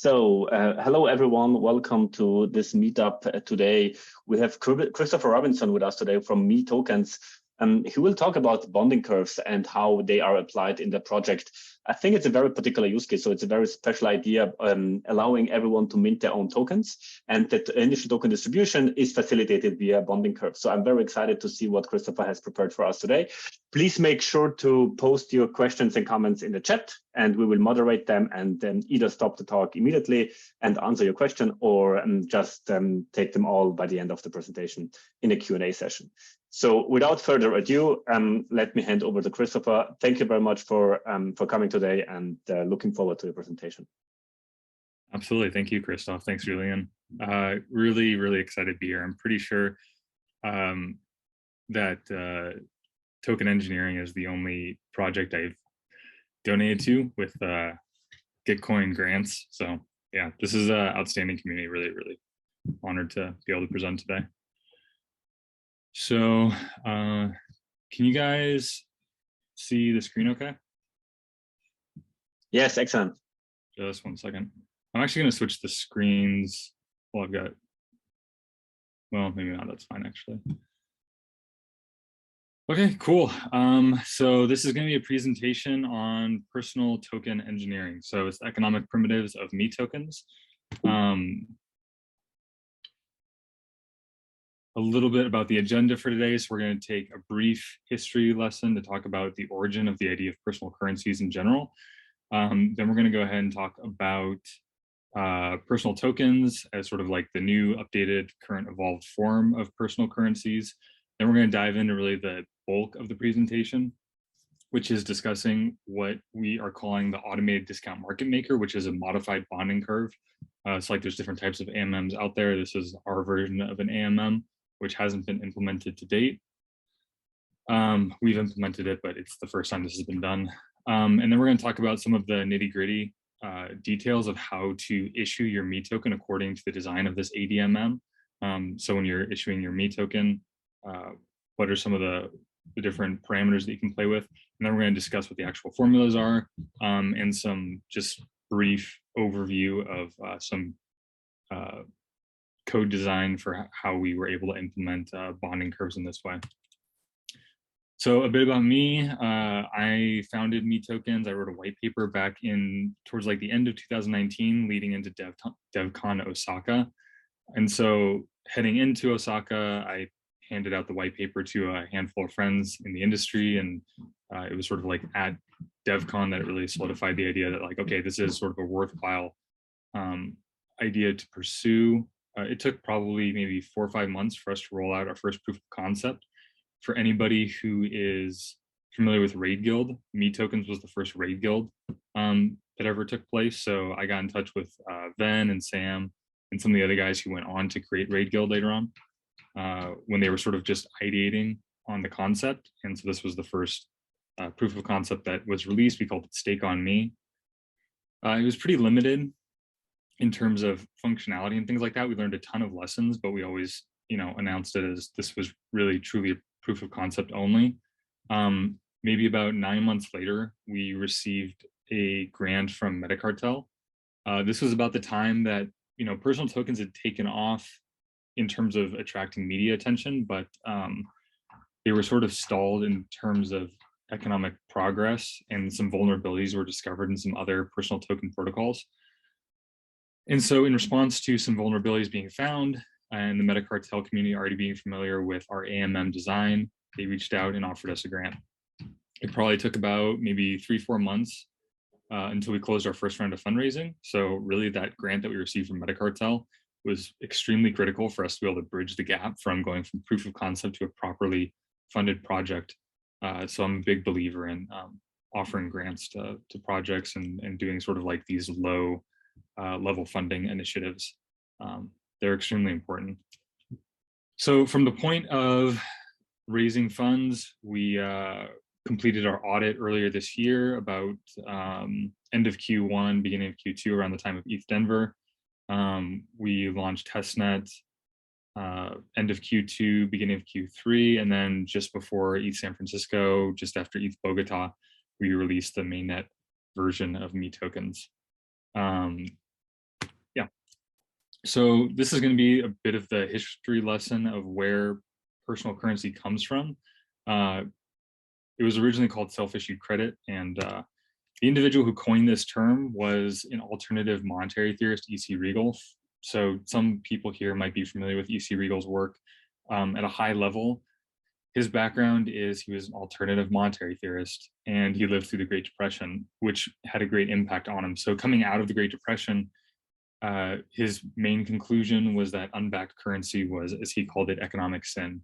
Hello everyone, welcome to this meetup. Today we have Chris Robison with us today from meTokens. He will talk about bonding curves and how they are applied in the project. I think it's a very particular use case, so it's a very special idea, allowing everyone to mint their own tokens, and that initial token distribution is facilitated via bonding curve. So I'm very excited to see what Christopher has prepared for us today. Please make sure to post your questions and comments in the chat, and we will moderate them and then either stop the talk immediately and answer your question, or just take them all by the end of the presentation in a Q&A session. So without further ado, let me hand over to Christopher. Thank you very much for coming today, and looking forward to your presentation. Absolutely. Thank you, Christoph. Thanks, Julian. Really excited to be here. I'm pretty sure that token engineering is the only project I've donated to with Gitcoin grants. So yeah, this is an outstanding community. Really honored to be able to present today. So can you guys see the screen okay? Yes, excellent. Just one second. I'm actually going to switch the screens. Well, I've got, well, maybe not, that's fine actually. Okay, cool. So this is going to be a presentation on personal token engineering. So it's economic primitives of meTokens. A little bit about the agenda for today. So we're going to take a brief history lesson to talk about the origin of the idea of personal currencies in general. Then we're going to go ahead and talk about personal tokens as sort of like the new, updated, current, evolved form of personal currencies. Then we're going to dive into really the bulk of the presentation, which is discussing what we are calling the automated discount market maker, which is a modified bonding curve. It's like there's different types of AMMs out there. This is our version of an AMM, which hasn't been implemented to date. We've implemented it, but it's the first time this has been done. And then we're going to talk about some of the nitty-gritty details of how to issue your meToken according to the design of this ADMM. So when you're issuing your meToken, what are some of the different parameters that you can play with? And then we're going to discuss what the actual formulas are, and some just brief overview of some code design for how we were able to implement bonding curves in this way. So a bit about me, I founded meTokens. I wrote a white paper back towards like the end of 2019, leading into DevCon Osaka. And so heading into Osaka, I handed out the white paper to a handful of friends in the industry. And it was sort of like at DevCon that it really solidified the idea that like, okay, this is sort of a worthwhile idea to pursue. It took probably maybe 4 or 5 months for us to roll out our first proof of concept. For anybody who is familiar with Raid Guild, meTokens was the first Raid Guild that ever took place. So I got in touch with Ven and Sam and some of the other guys who went on to create Raid Guild later on, when they were sort of just ideating on the concept. And so this was the first proof of concept that was released. We called it Stake on Me. It was pretty limited in terms of functionality and things like that. We learned a ton of lessons, but we always, announced it as this was really truly a proof of concept only. Maybe about 9 months later, we received a grant from Metacartel. This was about the time that, personal tokens had taken off in terms of attracting media attention, but they were sort of stalled in terms of economic progress, and some vulnerabilities were discovered in some other personal token protocols. And so in response to some vulnerabilities being found and the Metacartel community already being familiar with our AMM design, they reached out and offered us a grant. It probably took about maybe 3-4 months until we closed our first round of fundraising. So really that grant that we received from Metacartel was extremely critical for us to be able to bridge the gap from going from proof of concept to a properly funded project. So I'm a big believer in offering grants to projects and doing sort of like these low level funding initiatives. They're extremely important. So from the point of raising funds, we completed our audit earlier this year, about end of Q1, beginning of Q2, around the time of ETH Denver. We launched testnet end of Q2, beginning of Q3, and then just before ETH San Francisco, just after ETH Bogota, we released the mainnet version of meTokens. So this is going to be a bit of the history lesson of where personal currency comes from. It was originally called self-issued credit, and the individual who coined this term was an alternative monetary theorist, E.C. Riegel. So some people here might be familiar with E.C. Riegel's work at a high level. His background is he was an alternative monetary theorist, and he lived through the Great Depression, which had a great impact on him. So coming out of the Great Depression, his main conclusion was that unbacked currency was, as he called it, economic sin.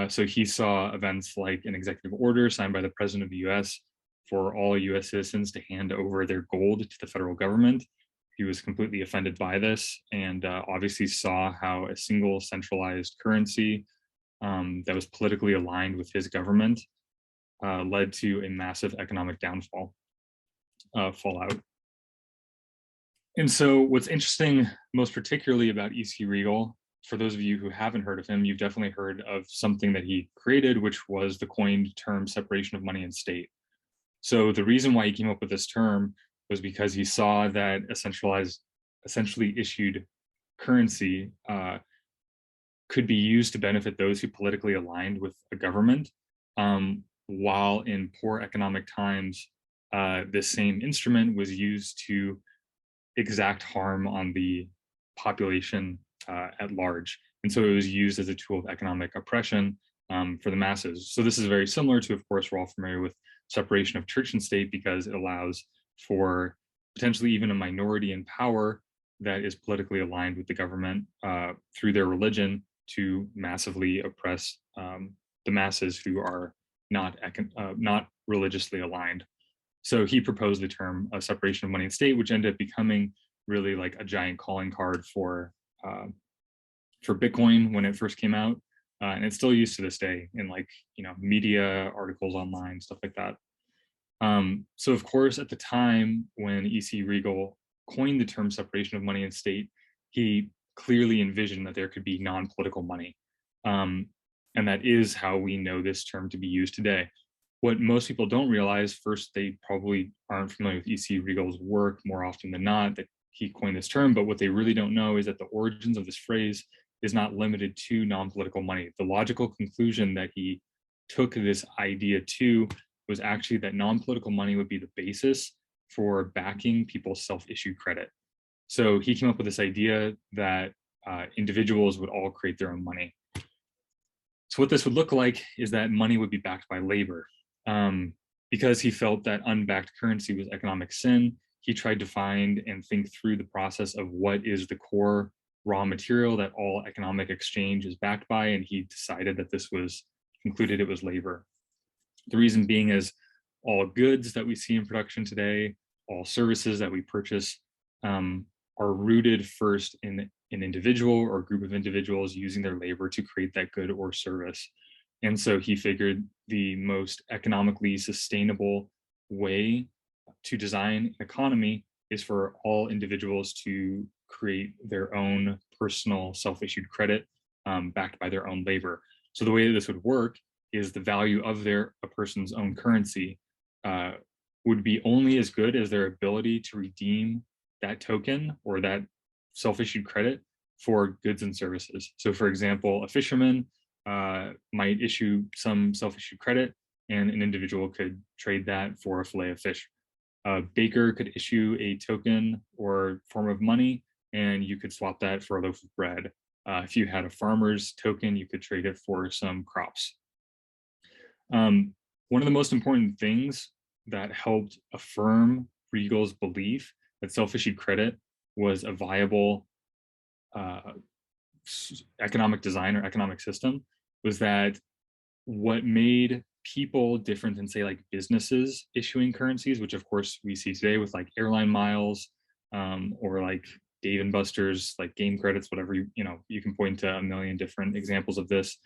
So he saw events like an executive order signed by the president of the US for all US citizens to hand over their gold to the federal government. He was completely offended by this, and obviously saw how a single centralized currency that was politically aligned with his government led to a massive economic fallout. And so what's interesting most particularly about E.C. Riegel, for those of you who haven't heard of him, you've definitely heard of something that he created, which was the coined term separation of money and state. So the reason why he came up with this term was because he saw that a centralized, essentially issued currency could be used to benefit those who politically aligned with a government, while in poor economic times, this same instrument was used to exact harm on the population at large. And so it was used as a tool of economic oppression for the masses. So this is very similar to, of course, we're all familiar with separation of church and state, because it allows for potentially even a minority in power that is politically aligned with the government through their religion to massively oppress the masses who are not religiously aligned. So he proposed the term separation of money and state, which ended up becoming really like a giant calling card for Bitcoin when it first came out, and it's still used to this day in, like, media articles online, stuff like that. So of course, at the time when E.C. Riegel coined the term separation of money and state, he clearly envisioned that there could be non-political money, and that is how we know this term to be used today. What most people don't realize, first, they probably aren't familiar with E.C. Riegel's work more often than not, that he coined this term, but what they really don't know is that the origins of this phrase is not limited to non-political money. The logical conclusion that he took this idea to was actually that non-political money would be the basis for backing people's self-issued credit. So he came up with this idea that individuals would all create their own money. So what this would look like is that money would be backed by labor. Because he felt that unbacked currency was economic sin, he tried to find and think through the process of what is the core raw material that all economic exchange is backed by, and he decided that concluded it was labor. The reason being is all goods that we see in production today, all services that we purchase, are rooted first in an individual or a group of individuals using their labor to create that good or service. And so he figured the most economically sustainable way to design an economy is for all individuals to create their own personal self-issued credit backed by their own labor. So the way that this would work is the value of a person's own currency would be only as good as their ability to redeem that token or that self-issued credit for goods and services. So for example, a fisherman might issue some self-issued credit, and an individual could trade that for a fillet of fish. A baker could issue a token or form of money, and you could swap that for a loaf of bread. If you had a farmer's token, you could trade it for some crops. One of the most important things that helped affirm Riegel's belief that self-issued credit was a viable economic design or economic system was that what made people different than, say, like businesses issuing currencies, which of course we see today with like airline miles or like Dave & Buster's, like game credits, whatever, you can point to a million different examples of this,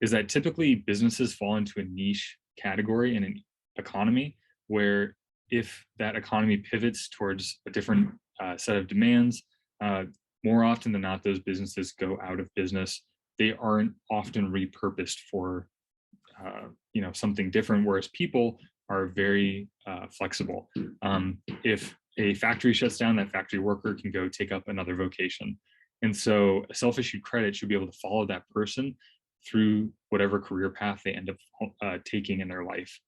is that typically businesses fall into a niche category in an economy where if that economy pivots towards a different set of demands, more often than not, those businesses go out of business. They aren't often repurposed for something different, whereas people are very flexible. If a factory shuts down, that factory worker can go take up another vocation. And so a self-issued credit should be able to follow that person through whatever career path they end up taking in their life.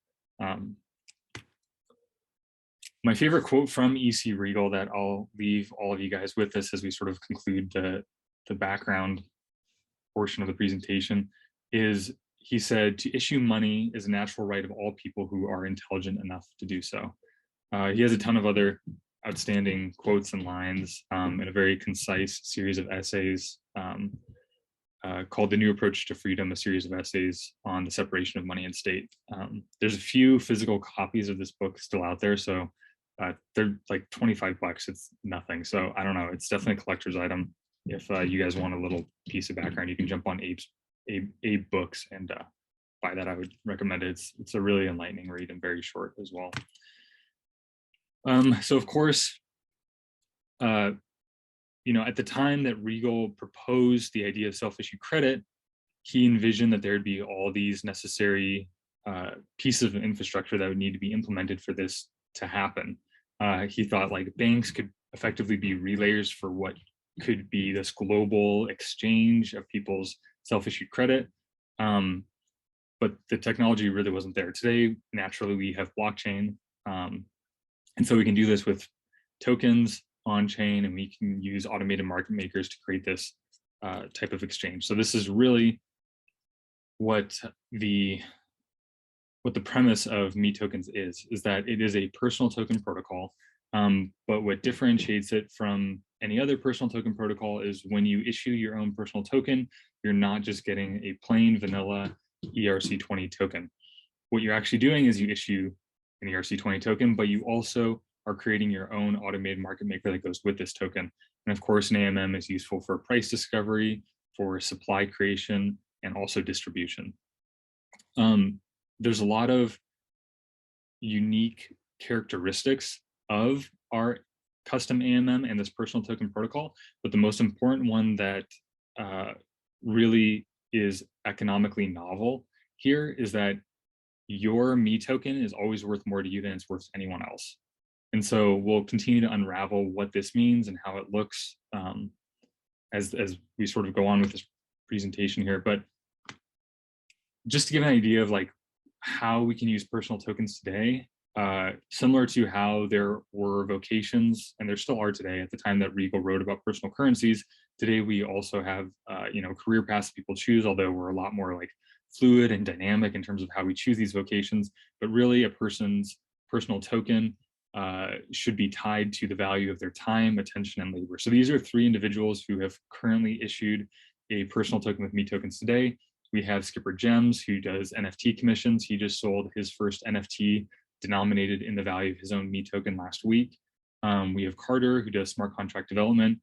My favorite quote from E.C. Regal that I'll leave all of you guys with this as we sort of conclude the background portion of the presentation is, he said, "To issue money is a natural right of all people who are intelligent enough to do so." He has a ton of other outstanding quotes and lines in a very concise series of essays called The New Approach to Freedom, a series of essays on the separation of money and state. There's a few physical copies of this book still out there, so they're like $25. It's nothing. So I don't know. It's definitely a collector's item. If you guys want a little piece of background, you can jump on Abe Books and buy that. I would recommend it. It's a really enlightening read and very short as well. So of course, at the time that Regal proposed the idea of self-issued credit, he envisioned that there'd be all these necessary pieces of infrastructure that would need to be implemented for this to happen. He thought like banks could effectively be relayers for what could be this global exchange of people's self-issued credit. But the technology really wasn't there. Today, naturally, we have blockchain. And so we can do this with tokens on chain, and we can use automated market makers to create this type of exchange. So this is really what the premise of meTokens is that it is a personal token protocol. But what differentiates it from any other personal token protocol is when you issue your own personal token, you're not just getting a plain vanilla ERC20 token. What you're actually doing is you issue an ERC20 token, but you also are creating your own automated market maker that goes with this token. And of course, an AMM is useful for price discovery, for supply creation, and also distribution. There's a lot of unique characteristics of our custom AMM and this personal token protocol, but the most important one that really is economically novel here is that your meToken is always worth more to you than it's worth to anyone else. And so we'll continue to unravel what this means and how it looks as we sort of go on with this presentation here. But just to give an idea of like how we can use personal tokens today, similar to how there were vocations, and there still are today at the time that Regal wrote about personal currencies, today we also have career paths people choose, although we're a lot more like fluid and dynamic in terms of how we choose these vocations. But really a person's personal token should be tied to the value of their time, attention, and labor. So these are 3 individuals who have currently issued a personal token with meTokens today. We have Skipper Gems, who does NFT commissions. He just sold his first NFT denominated in the value of his own meToken last week. We have Carter, who does smart contract development.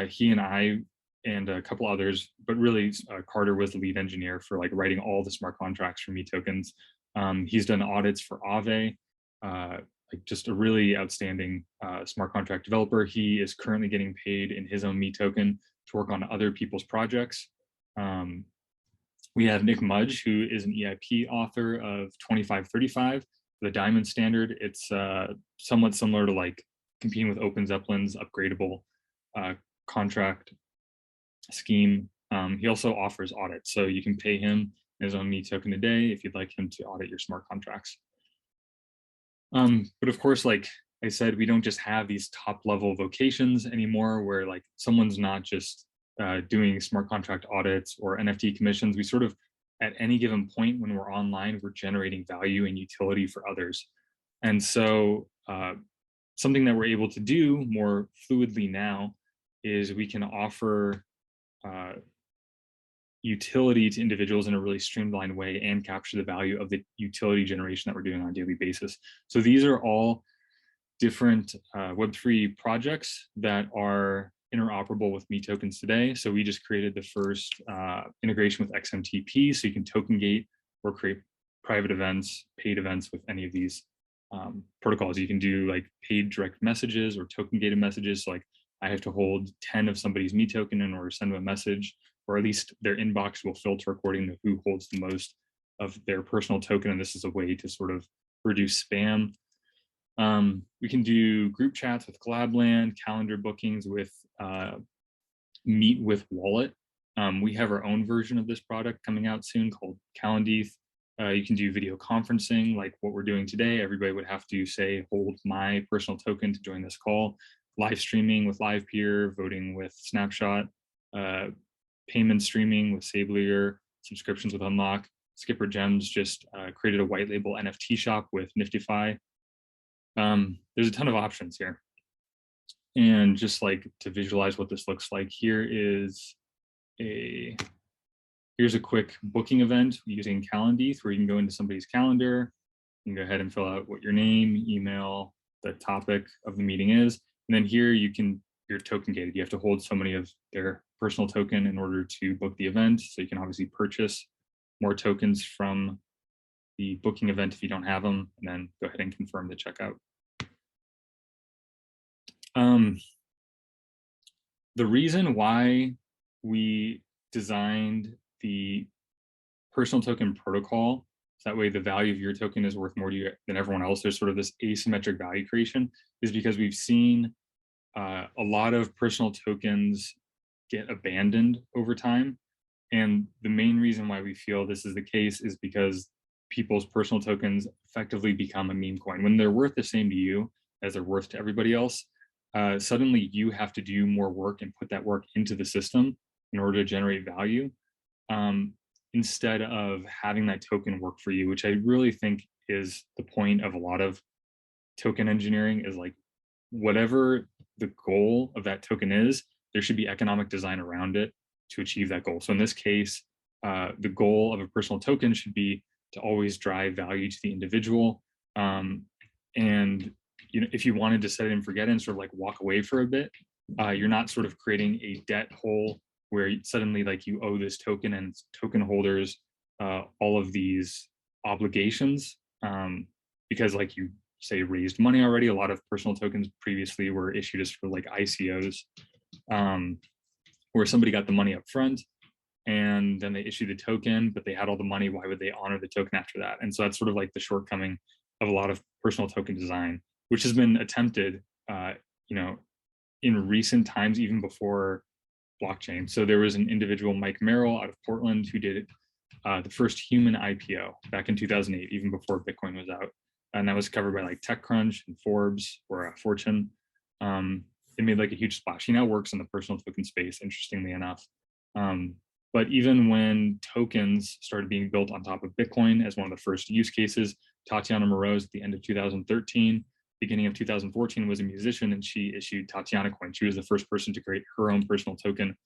He and I and a couple others, but really Carter was the lead engineer for like writing all the smart contracts for meTokens. He's done audits for Aave, like just a really outstanding smart contract developer. He is currently getting paid in his own meToken to work on other people's projects. We have Nick Mudge, who is an EIP author of 2535, the Diamond Standard. It's somewhat similar to like competing with Open Zeppelin's upgradable contract scheme. He also offers audits, so you can pay him his own meToken a day if you'd like him to audit your smart contracts. But of course, like I said, we don't just have these top level vocations anymore where like someone's not just doing smart contract audits or NFT commissions. We sort of, at any given point when we're online, we're generating value and utility for others. And so something that we're able to do more fluidly now is we can offer utility to individuals in a really streamlined way and capture the value of the utility generation that we're doing on a daily basis. So these are all different Web3 projects that are interoperable with meTokens today. So we just created the first integration with XMTP, so you can token gate or create private events, paid events with any of these protocols. You can do like paid direct messages or token gated messages. So like I have to hold 10 of somebody's meToken in order to send them a message, or at least their inbox will filter according to who holds the most of their personal token. And this is a way to sort of reduce spam. We can do group chats with Collabland, calendar bookings with Meet with Wallet. We have our own version of this product coming out soon called Calendeth. You can do video conferencing like what we're doing today. Everybody would have to say, hold my personal token to join this call. Live streaming with LivePeer, voting with Snapshot, payment streaming with Sablier, subscriptions with Unlock. Skipper Gems just created a white label NFT shop with Niftify. There's a ton of options here. And just like to visualize what this looks like, here's a quick booking event using Calendeth where you can go into somebody's calendar. You can go ahead and fill out what your name, email, the topic of the meeting is. And then here you're token gated. You have to hold so many of their personal token in order to book the event. So you can obviously purchase more tokens from the booking event if you don't have them, and then go ahead and confirm the checkout. The reason why we designed the personal token protocol, so that way the value of your token is worth more to you than everyone else, there's sort of this asymmetric value creation, is because we've seen a lot of personal tokens get abandoned over time. And the main reason why we feel this is the case is because people's personal tokens effectively become a meme coin. When they're worth the same to you as they're worth to everybody else, suddenly you have to do more work and put that work into the system in order to generate value, instead of having that token work for you, which I really think is the point of a lot of token engineering, is like whatever the goal of that token is, there should be economic design around it to achieve that goal. So in this case, the goal of a personal token should be to always drive value to the individual. And if you wanted to set it and forget it and sort of like walk away for a bit, you're not sort of creating a debt hole where suddenly like you owe this token and token holders all of these obligations, because like you say raised money already. A lot of personal tokens previously were issued as for like ICOs, where somebody got the money up front and then they issued the token, but they had all the money. Why would they honor the token after that? And so that's sort of like the shortcoming of a lot of personal token design, which has been attempted, in recent times, even before blockchain. So there was an individual, Mike Merrill out of Portland, who did the first human IPO back in 2008, even before Bitcoin was out. And that was covered by like TechCrunch and Forbes or Fortune. It made like a huge splash. He now works in the personal token space, interestingly enough. But even when tokens started being built on top of Bitcoin as one of the first use cases, Tatiana Moroz at the end of 2013, beginning of 2014, was a musician, and she issued Tatiana Coin. She was the first person to create her own personal token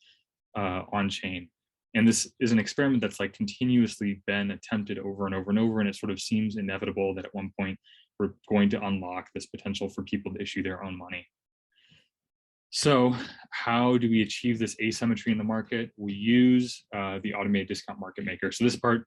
on chain. And this is an experiment that's like continuously been attempted over and over and over. And it sort of seems inevitable that at one point we're going to unlock this potential for people to issue their own money. So how do we achieve this asymmetry in the market? We use the automated discount market maker. So this part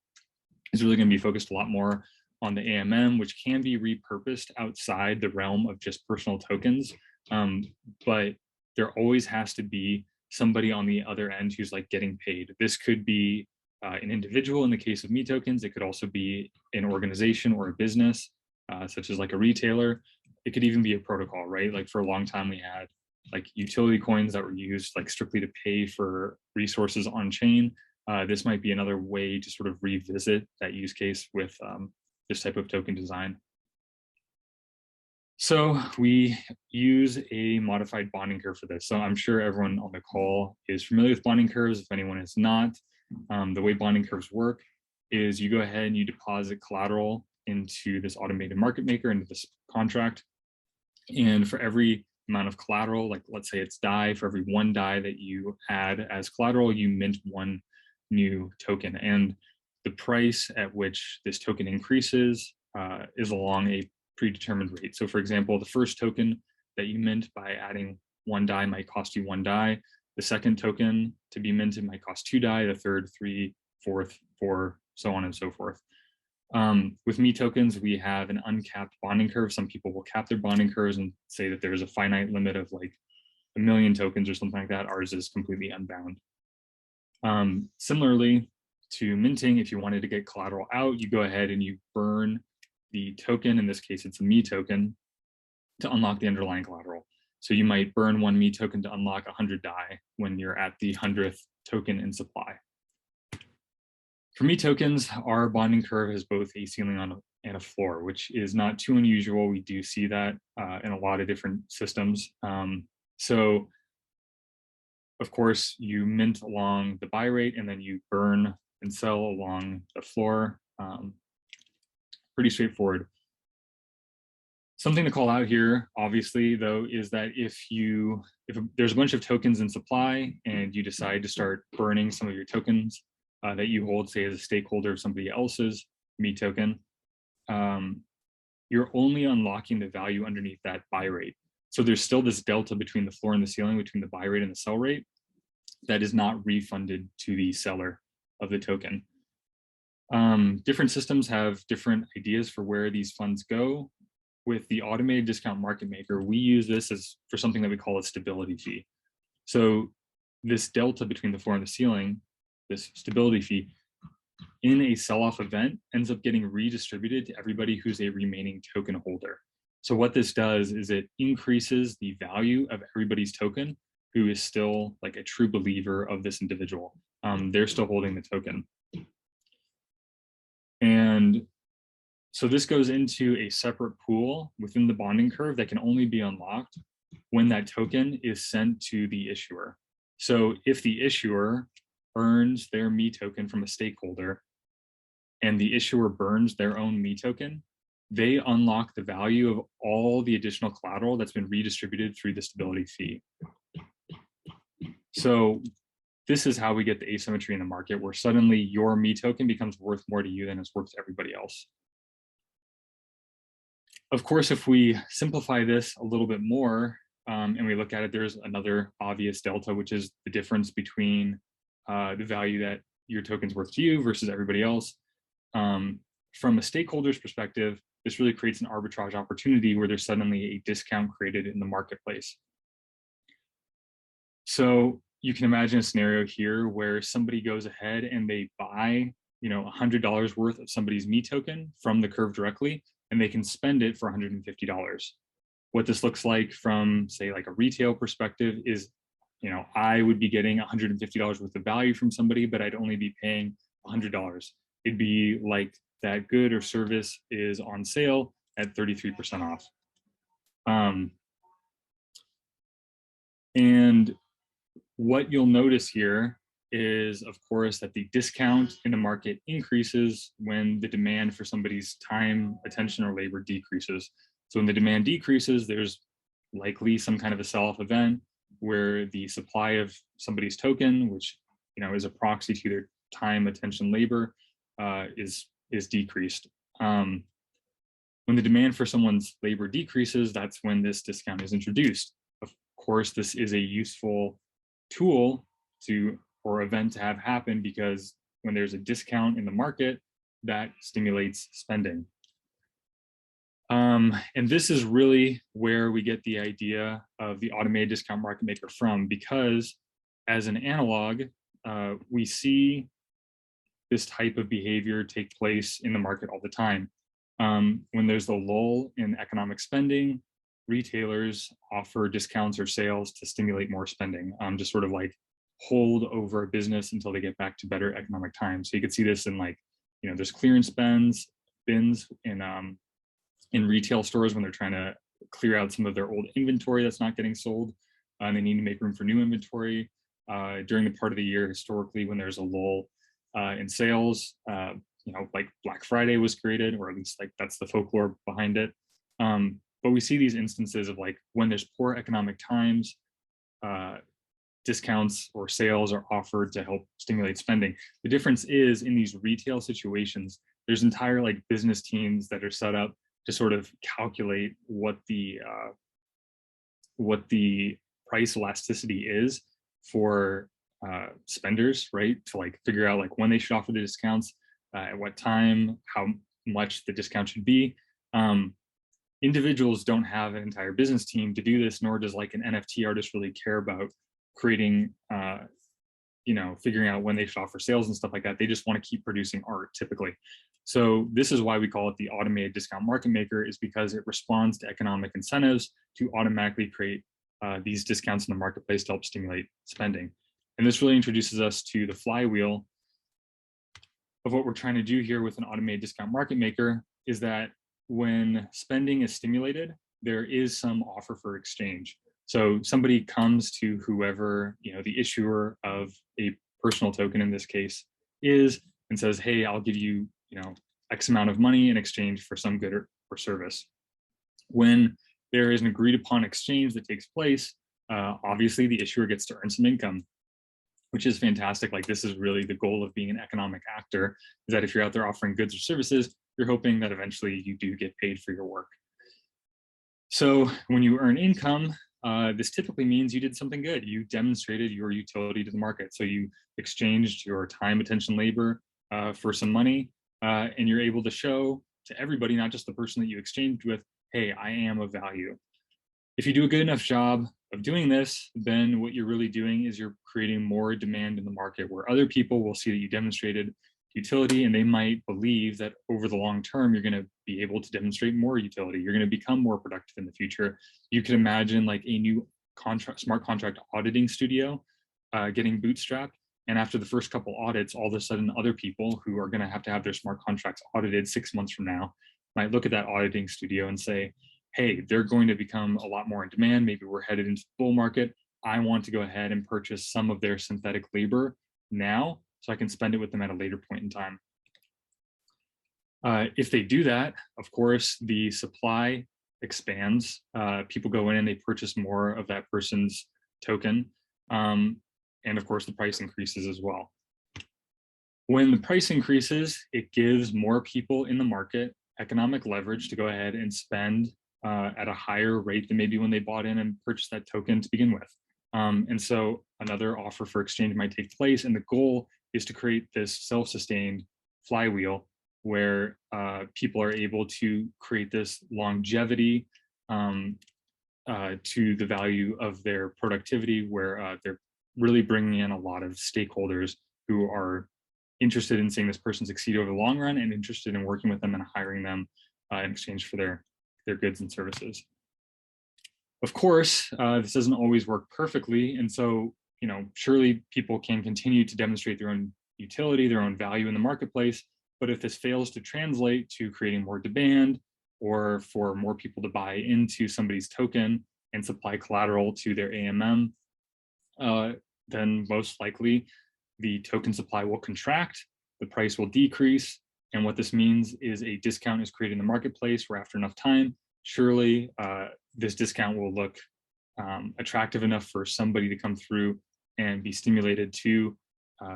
is really going to be focused a lot more on the AMM, which can be repurposed outside the realm of just personal tokens. But there always has to be somebody on the other end who's like getting paid. This could be an individual in the case of meTokens. It could also be an organization or a business, such as like a retailer. It could even be a protocol, right? Like for a long time, we had like utility coins that were used like strictly to pay for resources on chain. This might be another way to sort of revisit that use case with this type of token design. So we use a modified bonding curve for this. So I'm sure everyone on the call is familiar with bonding curves. If anyone is not, the way bonding curves work is you go ahead and you deposit collateral into this automated market maker, into this contract. And for every amount of collateral, like let's say it's DAI, for every one DAI that you add as collateral, you mint one new token. And the price at which this token increases is along a predetermined rate. So for example, the first token that you mint by adding one DAI might cost you one DAI. The second token to be minted might cost two DAI, the third, three, fourth, four, so on and so forth. With meTokens, we have an uncapped bonding curve. Some people will cap their bonding curves and say that there's a finite limit of like 1 million tokens or something like that. Ours is completely unbound. Similarly to minting, if you wanted to get collateral out, you go ahead and you burn the token. In this case, it's a meToken. to unlock the underlying collateral. So you might burn one meToken to unlock 100 DAI when you're at the 100th token in supply. For meTokens, our bonding curve has both a ceiling and a floor, which is not too unusual. We do see that in a lot of different systems. So of course, you mint along the buy rate and then you burn and sell along the floor. Pretty straightforward. Something to call out here, obviously, though, is that if there's a bunch of tokens in supply and you decide to start burning some of your tokens that you hold, say, as a stakeholder of somebody else's meToken, you're only unlocking the value underneath that buy rate. So there's still this delta between the floor and the ceiling, between the buy rate and the sell rate, that is not refunded to the seller of the token. Different systems have different ideas for where these funds go. With the automated discount market maker, we use this for something that we call a stability fee. So this delta between the floor and the ceiling, this stability fee, in a sell-off event ends up getting redistributed to everybody who's a remaining token holder. So what this does is it increases the value of everybody's token who is still like a true believer of this individual. They're still holding the token. And so this goes into a separate pool within the bonding curve that can only be unlocked when that token is sent to the issuer. So if the issuer earns their meToken from a stakeholder and the issuer burns their own meToken, they unlock the value of all the additional collateral that's been redistributed through the stability fee. So this is how we get the asymmetry in the market, where suddenly your meToken becomes worth more to you than it's worth to everybody else. Of course, if we simplify this a little bit more and we look at it, there's another obvious delta, which is the difference between the value that your token's worth to you versus everybody else. From a stakeholder's perspective, this really creates an arbitrage opportunity where there's suddenly a discount created in the marketplace. So you can imagine a scenario here where somebody goes ahead and they buy, $100 worth of somebody's meToken from the curve directly, and they can spend it for $150. What this looks like from, say, like a retail perspective is, I would be getting $150 worth of value from somebody, but I'd only be paying $100. It'd be like that good or service is on sale at 33% off. And what you'll notice here is, of course, that the discount in the market increases when the demand for somebody's time, attention, or labor decreases. So when the demand decreases, there's likely some kind of a sell-off event where the supply of somebody's token, which is a proxy to their time, attention, labor, is decreased. When the demand for someone's labor decreases, that's when this discount is introduced. Of course, this is a useful tool or event to have happen, because when there's a discount in the market, that stimulates spending. And this is really where we get the idea of the automated discount market maker from, because as an analog, we see this type of behavior take place in the market all the time. When there's a lull in economic spending, retailers offer discounts or sales to stimulate more spending, just sort of like hold over a business until they get back to better economic times. So you could see this in there's clearance bins in retail stores when they're trying to clear out some of their old inventory that's not getting sold, and they need to make room for new inventory. During the part of the year historically when there's a lull in sales, like Black Friday was created, or at least like that's the folklore behind it. But we see these instances of when there's poor economic times, discounts or sales are offered to help stimulate spending. The difference is in these retail situations, there's entire business teams that are set up to sort of calculate what the price elasticity is for spenders, right? To figure out when they should offer the discounts, at what time, how much the discount should be. Individuals don't have an entire business team to do this, nor does an NFT artist really care about creating, figuring out when they should offer sales and stuff like that. They just want to keep producing art typically. So this is why we call it the automated discount market maker, is because it responds to economic incentives to automatically create these discounts in the marketplace to help stimulate spending. And this really introduces us to the flywheel of what we're trying to do here with an automated discount market maker, is that when spending is stimulated, there is some offer for exchange. So somebody comes to whoever, the issuer of a personal token in this case is, and says, hey, I'll give you, X amount of money in exchange for some good or service. When there is an agreed upon exchange that takes place, obviously the issuer gets to earn some income, which is fantastic. Like, this is really the goal of being an economic actor, is that if you're out there offering goods or services, you're hoping that eventually you do get paid for your work. So when you earn income, this typically means you did something good. You demonstrated your utility to the market. So you exchanged your time, attention, labor for some money, and you're able to show to everybody, not just the person that you exchanged with, hey, I am of value. If you do a good enough job of doing this, then what you're really doing is you're creating more demand in the market, where other people will see that you demonstrated utility, and they might believe that over the long term, you're going to be able to demonstrate more utility. You're going to become more productive in the future. You can imagine like a new smart contract auditing studio getting bootstrapped. And after the first couple audits, all of a sudden other people who are going to have their smart contracts audited 6 months from now might look at that auditing studio and say, hey, they're going to become a lot more in demand. Maybe we're headed into the bull market. I want to go ahead and purchase some of their synthetic labor now, so I can spend it with them at a later point in time. If they do that, of course, the supply expands. People go in and they purchase more of that person's token. And of course, the price increases as well. When the price increases, it gives more people in the market economic leverage to go ahead and spend at a higher rate than maybe when they bought in and purchased that token to begin with. And so another offer for exchange might take place, and the goal is to create this self-sustained flywheel where people are able to create this longevity to the value of their productivity, where they're really bringing in a lot of stakeholders who are interested in seeing this person succeed over the long run and interested in working with them and hiring them in exchange for their goods and services. Of course, this doesn't always work perfectly. And so, surely people can continue to demonstrate their own utility, their own value in the marketplace. But if this fails to translate to creating more demand, or for more people to buy into somebody's token and supply collateral to their AMM, then most likely the token supply will contract, the price will decrease. And what this means is a discount is created in the marketplace, where after enough time, surely this discount will look attractive enough for somebody to come through and be stimulated to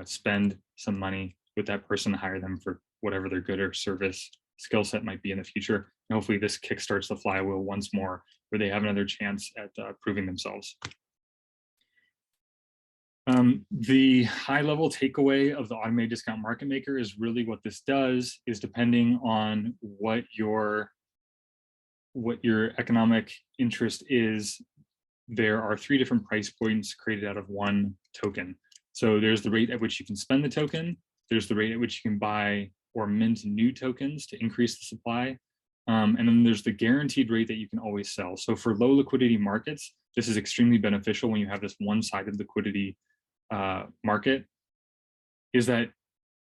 spend some money with that person, to hire them for whatever their good or service skill set might be in the future. And hopefully this kickstarts the flywheel once more, where they have another chance at proving themselves. The high level takeaway of the automated discount market maker is really what this does is, depending on what your economic interest is, there are 3 different price points created out of one token. So there's the rate at which you can spend the token, there's the rate at which you can buy or mint new tokens to increase the supply, and then there's the guaranteed rate that you can always sell. So for low liquidity markets, this is extremely beneficial when you have this one-sided liquidity market, is that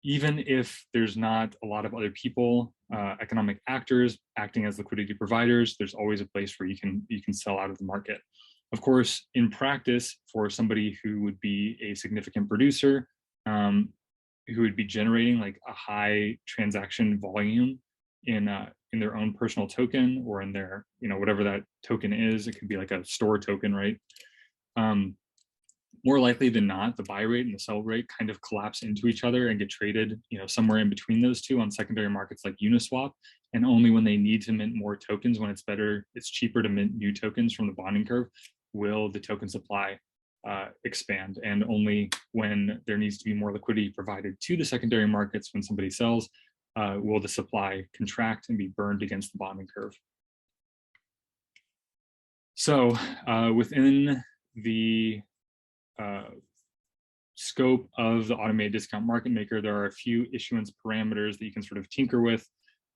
even if there's not a lot of other people, economic actors acting as liquidity providers, there's always a place where you can sell out of the market. Of course, in practice, for somebody who would be a significant producer, who would be generating like a high transaction volume in their own personal token, or in their, whatever that token is, it could be like a store token, right? More likely than not, the buy rate and the sell rate kind of collapse into each other and get traded, somewhere in between those two on secondary markets like Uniswap. And only when they need to mint more tokens, when it's cheaper to mint new tokens from the bonding curve, will the token supply expand. And only when there needs to be more liquidity provided to the secondary markets, when somebody sells, will the supply contract and be burned against the bonding curve. So within the scope of the automated discount market maker, there are a few issuance parameters that you can sort of tinker with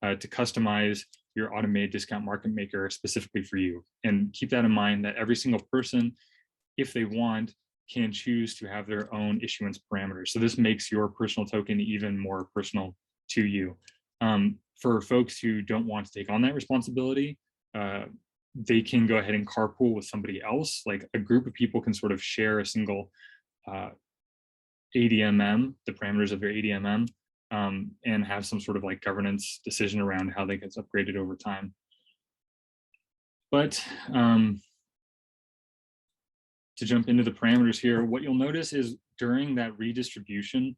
to customize your automated discount market maker specifically for you. And keep that in mind that every single person, if they want, can choose to have their own issuance parameters. So this makes your personal token even more personal to you. For folks who don't want to take on that responsibility, they can go ahead and carpool with somebody else. Like a group of people can sort of share a single ADMM, the parameters of their ADMM, and have some sort of like governance decision around how they get upgraded over time. But to jump into the parameters here, what you'll notice is during that redistribution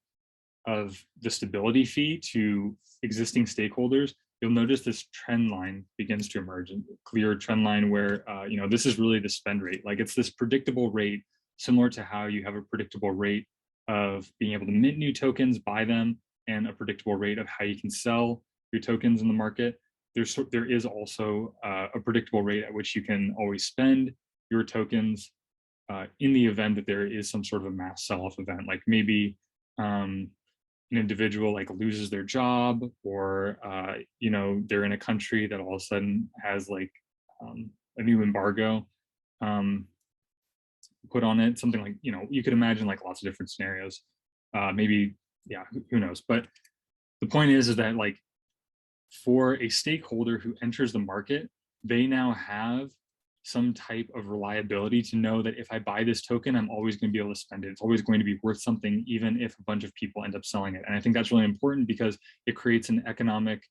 of the stability fee to existing stakeholders, you'll notice this trend line begins to emerge, a clear trend line where, you know, this is really the spend rate. Like it's this predictable rate, similar to how you have a predictable rate of being able to mint new tokens, buy them, and a predictable rate of how you can sell your tokens in the market. There is also a predictable rate at which you can always spend your tokens in the event that there is some sort of a mass sell-off event, like maybe an individual like loses their job, or you know, they're in a country that all of a sudden has like a new embargo put on it, something like, you know, you could imagine like lots of different scenarios. Maybe, yeah, who knows? But the point is that like for a stakeholder who enters the market, they now have some type of reliability to know that if I buy this token, I'm always going to be able to spend it. It's always going to be worth something, even if a bunch of people end up selling it. And I think that's really important because it creates an economic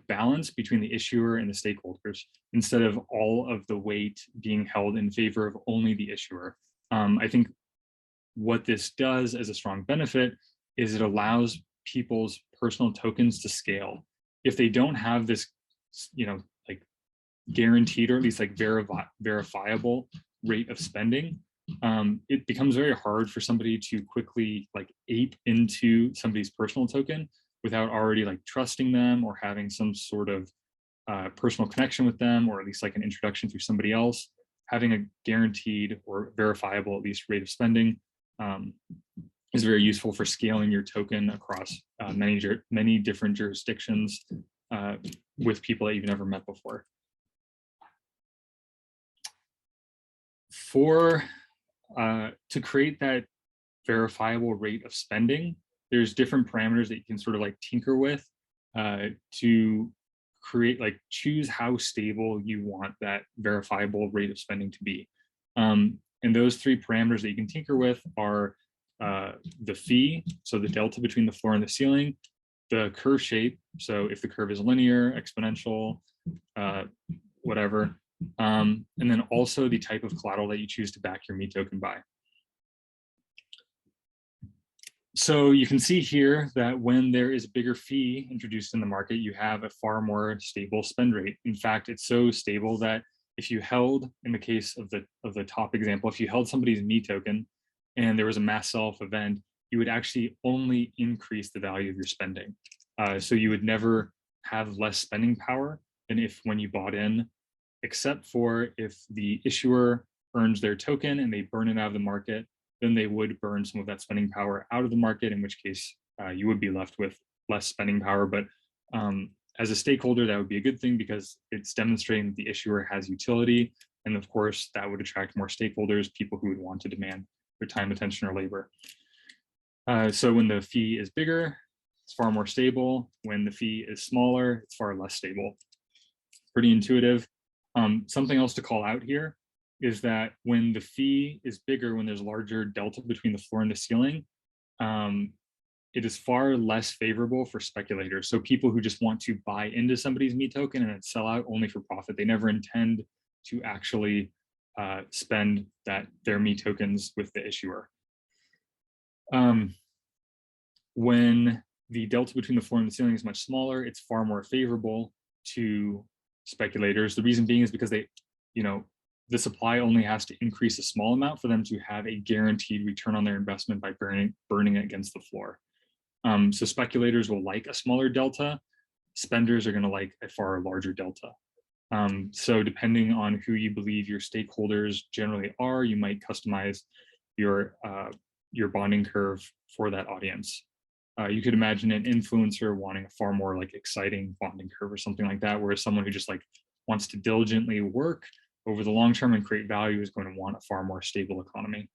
balance between the issuer and the stakeholders, instead of all of the weight being held in favor of only the issuer. I think what this does as a strong benefit is it allows people's personal tokens to scale. If they don't have this, you know, like guaranteed or at least like verifiable rate of spending, it becomes very hard for somebody to quickly like ape into somebody's personal token without already like trusting them or having some sort of personal connection with them, or at least like an introduction through somebody else. Having a guaranteed or verifiable at least rate of spending is very useful for scaling your token across many different jurisdictions with people that you've never met before. To create that verifiable rate of spending, there's different parameters that you can sort of like tinker with to create, like choose how stable you want that verifiable rate of spending to be. And those three parameters that you can tinker with are the fee, so the delta between the floor and the ceiling, the curve shape, so if the curve is linear, exponential, whatever, and then also the type of collateral that you choose to back your meToken by. So you can see here that when there is a bigger fee introduced in the market, you have a far more stable spend rate. In fact, it's so stable that if you held, in the case of the top example, if you held somebody's meToken and there was a mass sell-off event, you would actually only increase the value of your spending. So you would never have less spending power than if when you bought in, except for if the issuer earns their token and they burn it out of the market, then they would burn some of that spending power out of the market, in which case you would be left with less spending power. But as a stakeholder, that would be a good thing because it's demonstrating that the issuer has utility. And of course, that would attract more stakeholders, people who would want to demand their time, attention, or labor. So when the fee is bigger, it's far more stable. When the fee is smaller, it's far less stable. Pretty intuitive. Something else to call out here is that when the fee is bigger, when there's larger delta between the floor and the ceiling, it is far less favorable for speculators. So people who just want to buy into somebody's meToken and then sell out only for profit, they never intend to actually spend their meTokens with the issuer. When the delta between the floor and the ceiling is much smaller, it's far more favorable to speculators. The reason being is because the supply only has to increase a small amount for them to have a guaranteed return on their investment by burning it against the floor. So speculators will like a smaller delta. Spenders are going to like a far larger delta. So depending on who you believe your stakeholders generally are, you might customize your your bonding curve for that audience. You could imagine an influencer wanting a far more like exciting bonding curve or something like that, whereas someone who just like wants to diligently work over the long term and create value is going to want a far more stable economy.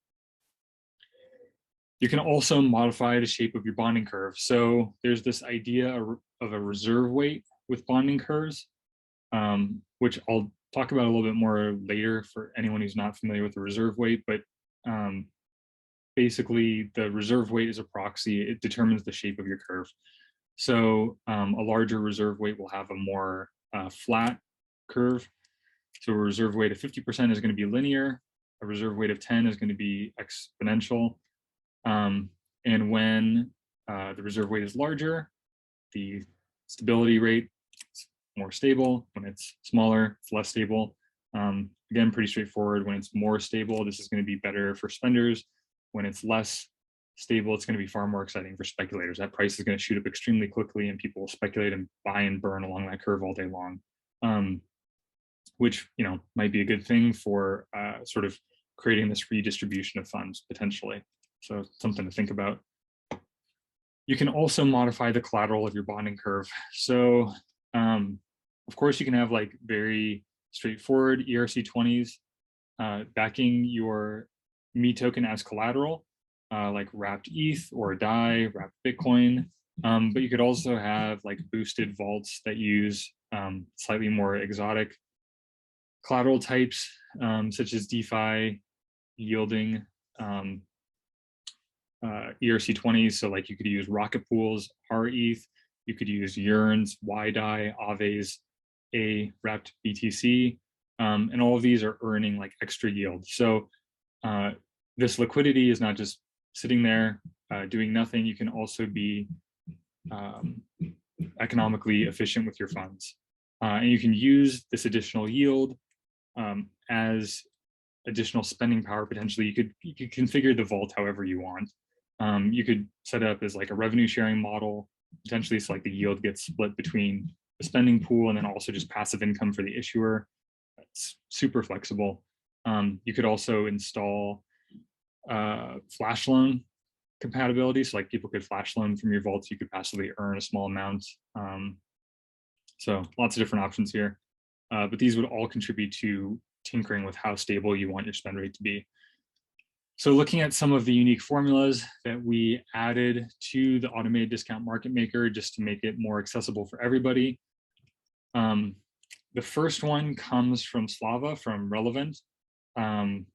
You can also modify the shape of your bonding curve. So there's this idea of a reserve weight with bonding curves, which I'll talk about a little bit more later for anyone who's not familiar with the reserve weight, but basically the reserve weight is a proxy. It determines the shape of your curve. So a larger reserve weight will have a more flat curve. So a reserve weight of 50% is going to be linear. A reserve weight of 10 is going to be exponential. And when the reserve weight is larger, the stability rate is more stable. When it's smaller, it's less stable. Again, pretty straightforward. When it's more stable, this is going to be better for spenders. When it's less stable, it's going to be far more exciting for speculators. That price is going to shoot up extremely quickly and people will speculate and buy and burn along that curve all day long, which, you know, might be a good thing for sort of creating this redistribution of funds potentially. So something to think about. You can also modify the collateral of your bonding curve. So of course you can have like very straightforward ERC20s backing your meToken as collateral, like wrapped ETH or DAI, wrapped Bitcoin. But you could also have like boosted vaults that use slightly more exotic collateral types, such as DeFi, yielding ERC20s. So like you could use rocket pools, RETH, you could use Yearns, YDAI, Aves, A wrapped BTC, and all of these are earning like extra yield. So this liquidity is not just sitting there doing nothing. You can also be economically efficient with your funds. And you can use this additional yield as additional spending power potentially. You could configure the vault however you want. You could set it up as like a revenue sharing model, potentially, so like the yield gets split between the spending pool and then also just passive income for the issuer. That's super flexible. You could also install flash loan compatibility. So like people could flash loan from your vaults, you could passively earn a small amount. So lots of different options here. But these would all contribute to tinkering with how stable you want your spend rate to be. So looking at some of the unique formulas that we added to the automated discount market maker just to make it more accessible for everybody. The first one comes from Slava, from Relevant.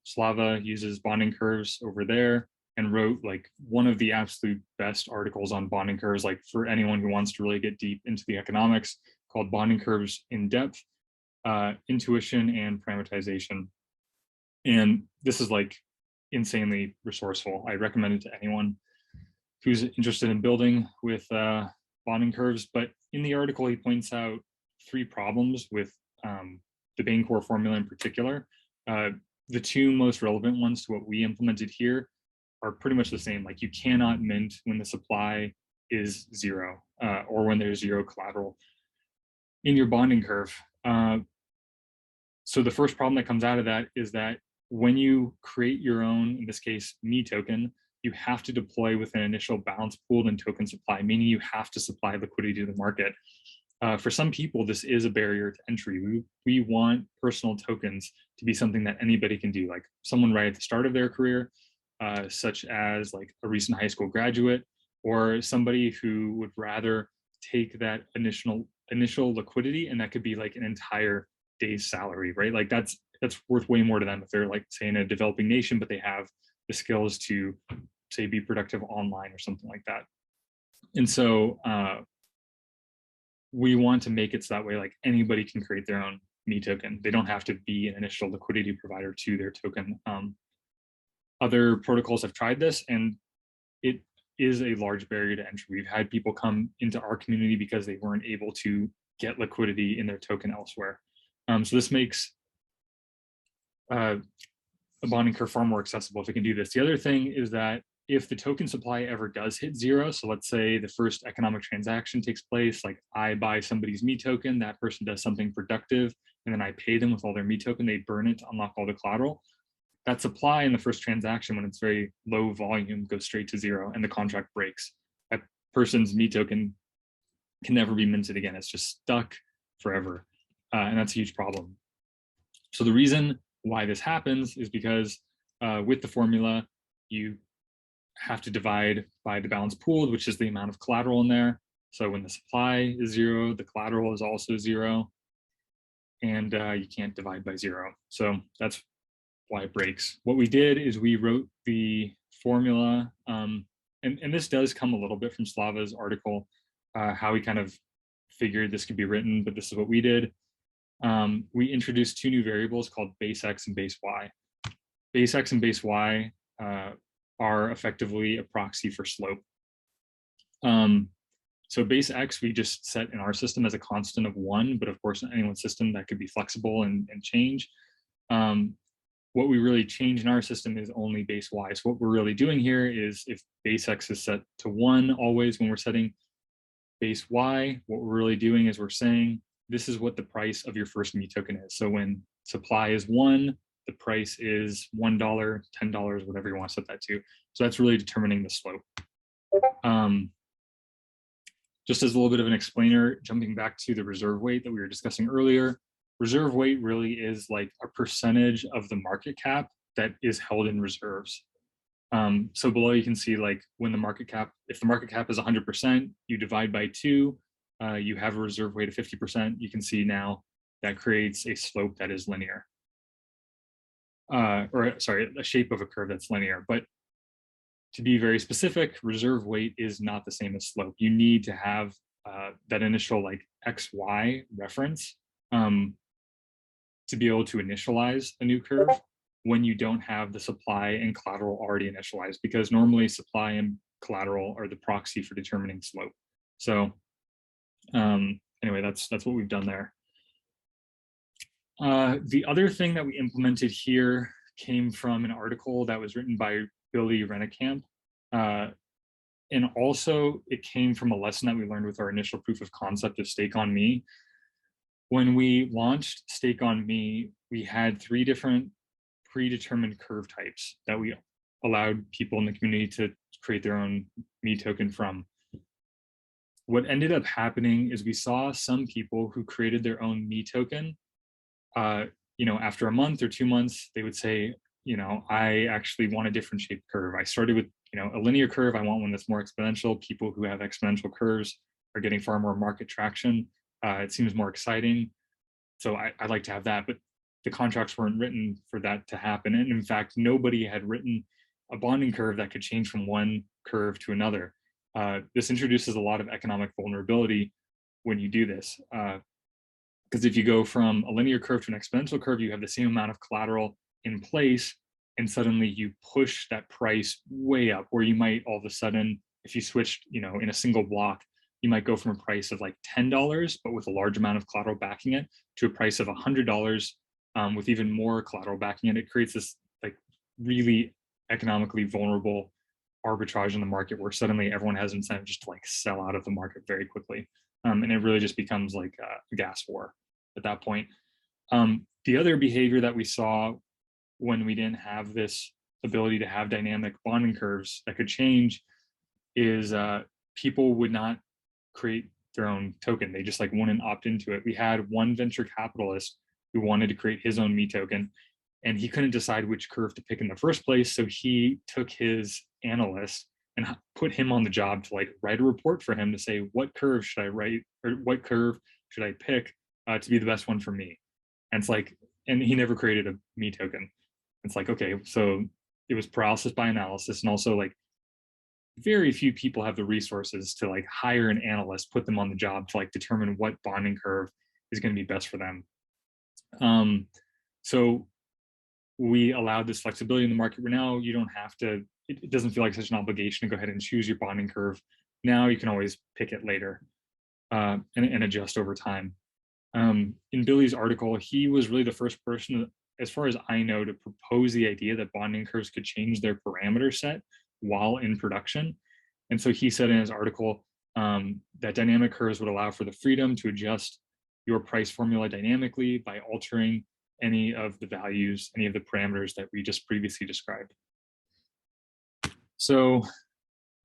Slava uses bonding curves over there and wrote like one of the absolute best articles on bonding curves, like for anyone who wants to really get deep into the economics, called Bonding Curves in Depth, Intuition and Parameterization. And this is like insanely resourceful. I recommend it to anyone who's interested in building with bonding curves. But in the article, he points out 3 problems with the Bain-Core formula in particular. The 2 most relevant ones to what we implemented here are pretty much the same. Like you cannot mint when the supply is 0 or when there's 0 collateral in your bonding curve. So the first problem that comes out of that is that when you create your own, in this case, meToken, you have to deploy with an initial balance pooled and token supply, meaning you have to supply liquidity to the market. For some people, this is a barrier to entry. We want personal tokens to be something that anybody can do, like someone right at the start of their career, such as like a recent high school graduate, or somebody who would rather take that initial liquidity, and that could be like an entire day's salary, right? Like that's worth way more to them if they're like, say, in a developing nation, but they have the skills to, say, be productive online or something like that. And so we want to make it so that way, like anybody can create their own meToken. They don't have to be an initial liquidity provider to their token. Other protocols have tried this, and it is a large barrier to entry. We've had people come into our community because they weren't able to get liquidity in their token elsewhere. So this makes a bonding curve far more accessible if we can do this. The other thing is that if the token supply ever does hit 0, so let's say the first economic transaction takes place, like I buy somebody's meToken, that person does something productive, and then I pay them with all their meToken, they burn it to unlock all the collateral. that supply in the first transaction, when it's very low volume, goes straight to zero and the contract breaks. That person's meToken can never be minted again. It's just stuck forever. And that's a huge problem. So the reason why this happens is because with the formula, you have to divide by the balance pooled, which is the amount of collateral in there. So when the supply is zero, the collateral is also zero, and you can't divide by zero. So that's why it breaks. What we did is we wrote the formula, and this does come a little bit from Slava's article, how he kind of figured this could be written, but this is what we did. We introduced two new variables called base X and base Y. Base X and base Y are effectively a proxy for slope. So base X, we just set in our system as a constant of 1, but of course in anyone's system that could be flexible and change. What we really change in our system is only base Y. So what we're really doing here is if base X is set to 1 always when we're setting base Y, what we're really doing is we're saying this is what the price of your first meToken is. So when supply is 1, the price is $1, $10, whatever you want to set that to. So that's really determining the slope. Just as a little bit of an explainer, jumping back to the reserve weight that we were discussing earlier, reserve weight really is like a percentage of the market cap that is held in reserves. So below you can see like when the market cap, if the market cap is 100%, you divide by 2, you have a reserve weight of 50%. You can see now that creates a slope that is linear. Or sorry, a shape of a curve that's linear. But to be very specific, reserve weight is not the same as slope. You need to have that initial like XY reference to be able to initialize a new curve when you don't have the supply and collateral already initialized, because normally supply and collateral are the proxy for determining slope. So anyway, that's what we've done there. The other thing that we implemented here came from an article that was written by Billy Rennekamp. And also it came from a lesson that we learned with our initial proof of concept of Stake on Me. When we launched Stake on Me, we had 3 different predetermined curve types that we allowed people in the community to create their own meToken from. What ended up happening is we saw some people who created their own meToken. You know, after a month or 2 months, they would say, you know, I actually want a different shaped curve. I started with, you know, a linear curve. I want one that's more exponential. People who have exponential curves are getting far more market traction. It seems more exciting. So I'd like to have that, but the contracts weren't written for that to happen. And in fact, nobody had written a bonding curve that could change from one curve to another. This introduces a lot of economic vulnerability when you do this. Because if you go from a linear curve to an exponential curve, you have the same amount of collateral in place, and suddenly you push that price way up, where you might all of a sudden, if you switched, you know, in a single block, you might go from a price of like $10, but with a large amount of collateral backing it, to a price of $100 with even more collateral backing it. It creates this like really economically vulnerable arbitrage in the market, where suddenly everyone has incentive just to like sell out of the market very quickly. And it really just becomes like a gas war at that point. The other behavior that we saw when we didn't have this ability to have dynamic bonding curves that could change is people would not create their own token. They just like wouldn't opt into it. We had one venture capitalist who wanted to create his own meToken, and he couldn't decide which curve to pick in the first place. So he took his analyst and put him on the job to like write a report for him to say, what curve should I write, or what curve should I pick to be the best one for me? And it's like, and he never created a meToken. It's like, okay, so it was paralysis by analysis. And also like very few people have the resources to like hire an analyst, put them on the job to like determine what bonding curve is going to be best for them. So we allowed this flexibility in the market where now you don't have to, it doesn't feel like such an obligation to go ahead and choose your bonding curve. Now you can always pick it later and adjust over time. In Billy's article, he was really the first person, as far as I know, to propose the idea that bonding curves could change their parameter set while in production. And so he said in his article that dynamic curves would allow for the freedom to adjust your price formula dynamically by altering any of the values, any of the parameters that we just previously described. So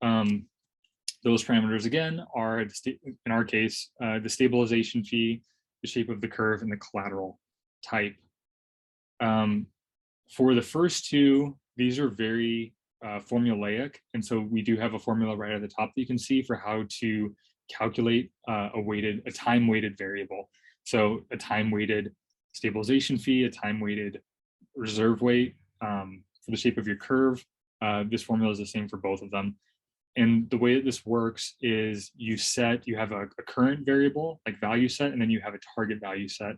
those parameters again are, in our case, the stabilization fee, the shape of the curve, and the collateral type. For the first two, these are very formulaic, and so we do have a formula right at the top that you can see for how to calculate a time-weighted variable. So a time-weighted stabilization fee, a time-weighted reserve weight for the shape of your curve. This formula is the same for both of them. And the way that this works is you have a current variable, like value set, and then you have a target value set.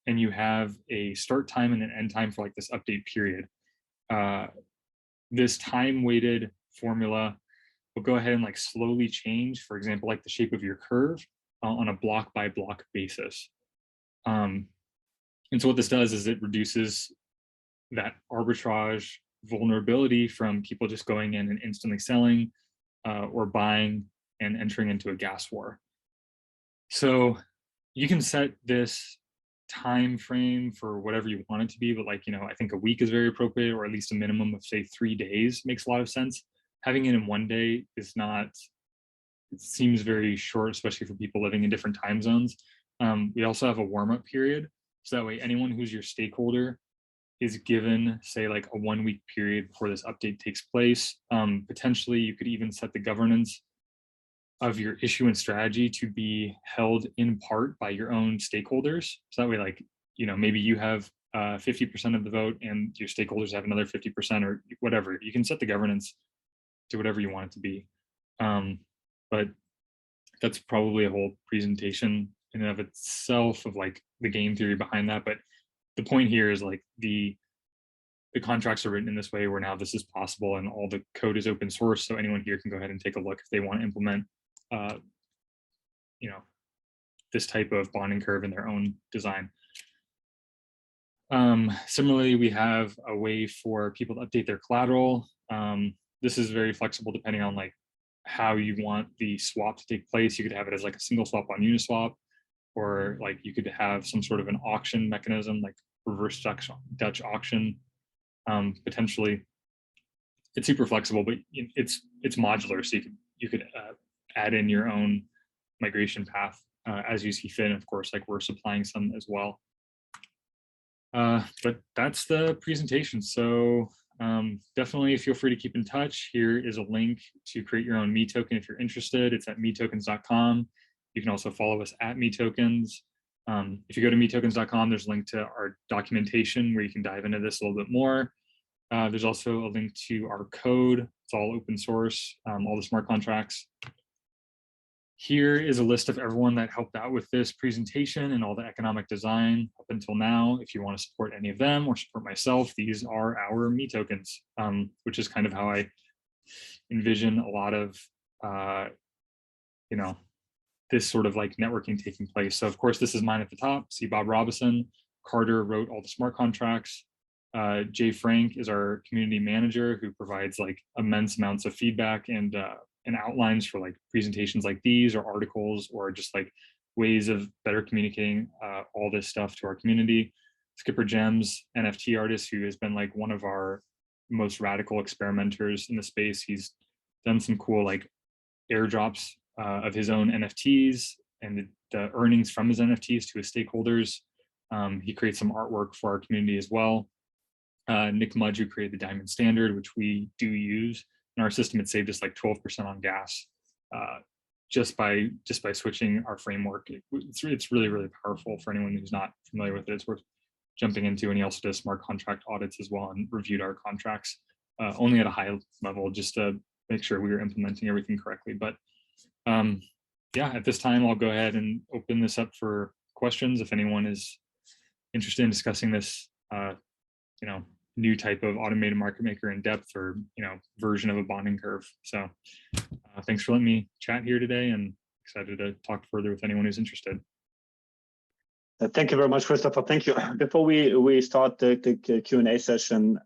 And you have a start time and an end time for like this update period. This time-weighted formula will go ahead and like slowly change, for example, like the shape of your curve on a block by block basis. And so what this does is it reduces that arbitrage vulnerability from people just going in and instantly selling or buying and entering into a gas war. So you can set this time frame for whatever you want it to be, but like, I think a week is very appropriate, or at least a minimum of say 3 days makes a lot of sense. Having it in 1 day is not, it seems very short, especially for people living in different time zones. We also have a warm-up period, so that way anyone who's your stakeholder is given, say, like a 1 week period before this update takes place. Potentially, you could even set the governance of your issuance strategy to be held in part by your own stakeholders. So that way, like, maybe you have 50% of the vote and your stakeholders have another 50% or whatever. You can set the governance to whatever you want it to be. But that's probably a whole presentation in and of itself of like the game theory behind that. But the point here is like the contracts are written in this way where now this is possible and all the code is open source. So anyone here can go ahead and take a look if they want to implement, this type of bonding curve in their own design. Similarly, we have a way for people to update their collateral. This is very flexible depending on like how you want the swap to take place. You could have it as like a single swap on Uniswap, or like you could have some sort of an auction mechanism like reverse Dutch auction. Potentially, it's super flexible, but it's modular, so you could add in your own migration path as you see fit. And of course, like we're supplying some as well. But that's the presentation. So definitely feel free to keep in touch. Here is a link to create your own meToken if you're interested. It's at meTokens.com. You can also follow us at meTokens. If you go to meTokens.com, there's a link to our documentation where you can dive into this a little bit more. There's also a link to our code. It's all open source, all the smart contracts. Here is a list of everyone that helped out with this presentation and all the economic design up until now. If you want to support any of them or support myself, these are our meTokens, which is kind of how I envision a lot of, this sort of like networking taking place. So of course, this is mine at the top. See Bob Robison. Carter wrote all the smart contracts. Jay Frank is our community manager who provides like immense amounts of feedback and outlines for like presentations like these or articles or just like ways of better communicating all this stuff to our community. Skipper Gems, NFT artist, who has been like one of our most radical experimenters in the space. He's done some cool like airdrops of his own NFTs and the earnings from his NFTs to his stakeholders. He creates some artwork for our community as well. Nick Mudge, who created the Diamond Standard, which we do use in our system. It saved us like 12% on gas just by switching our framework. It's really, really powerful for anyone who's not familiar with it. It's worth jumping into. And he also does smart contract audits as well and reviewed our contracts only at a high level just to make sure we were implementing everything correctly. But yeah, at this time, I'll go ahead and open this up for questions if anyone is interested in discussing this new type of automated market maker in depth or version of a bonding curve. So thanks for letting me chat here today, and excited to talk further with anyone who's interested. Thank you very much, Christopher. Thank you. Before we start the Q&A session,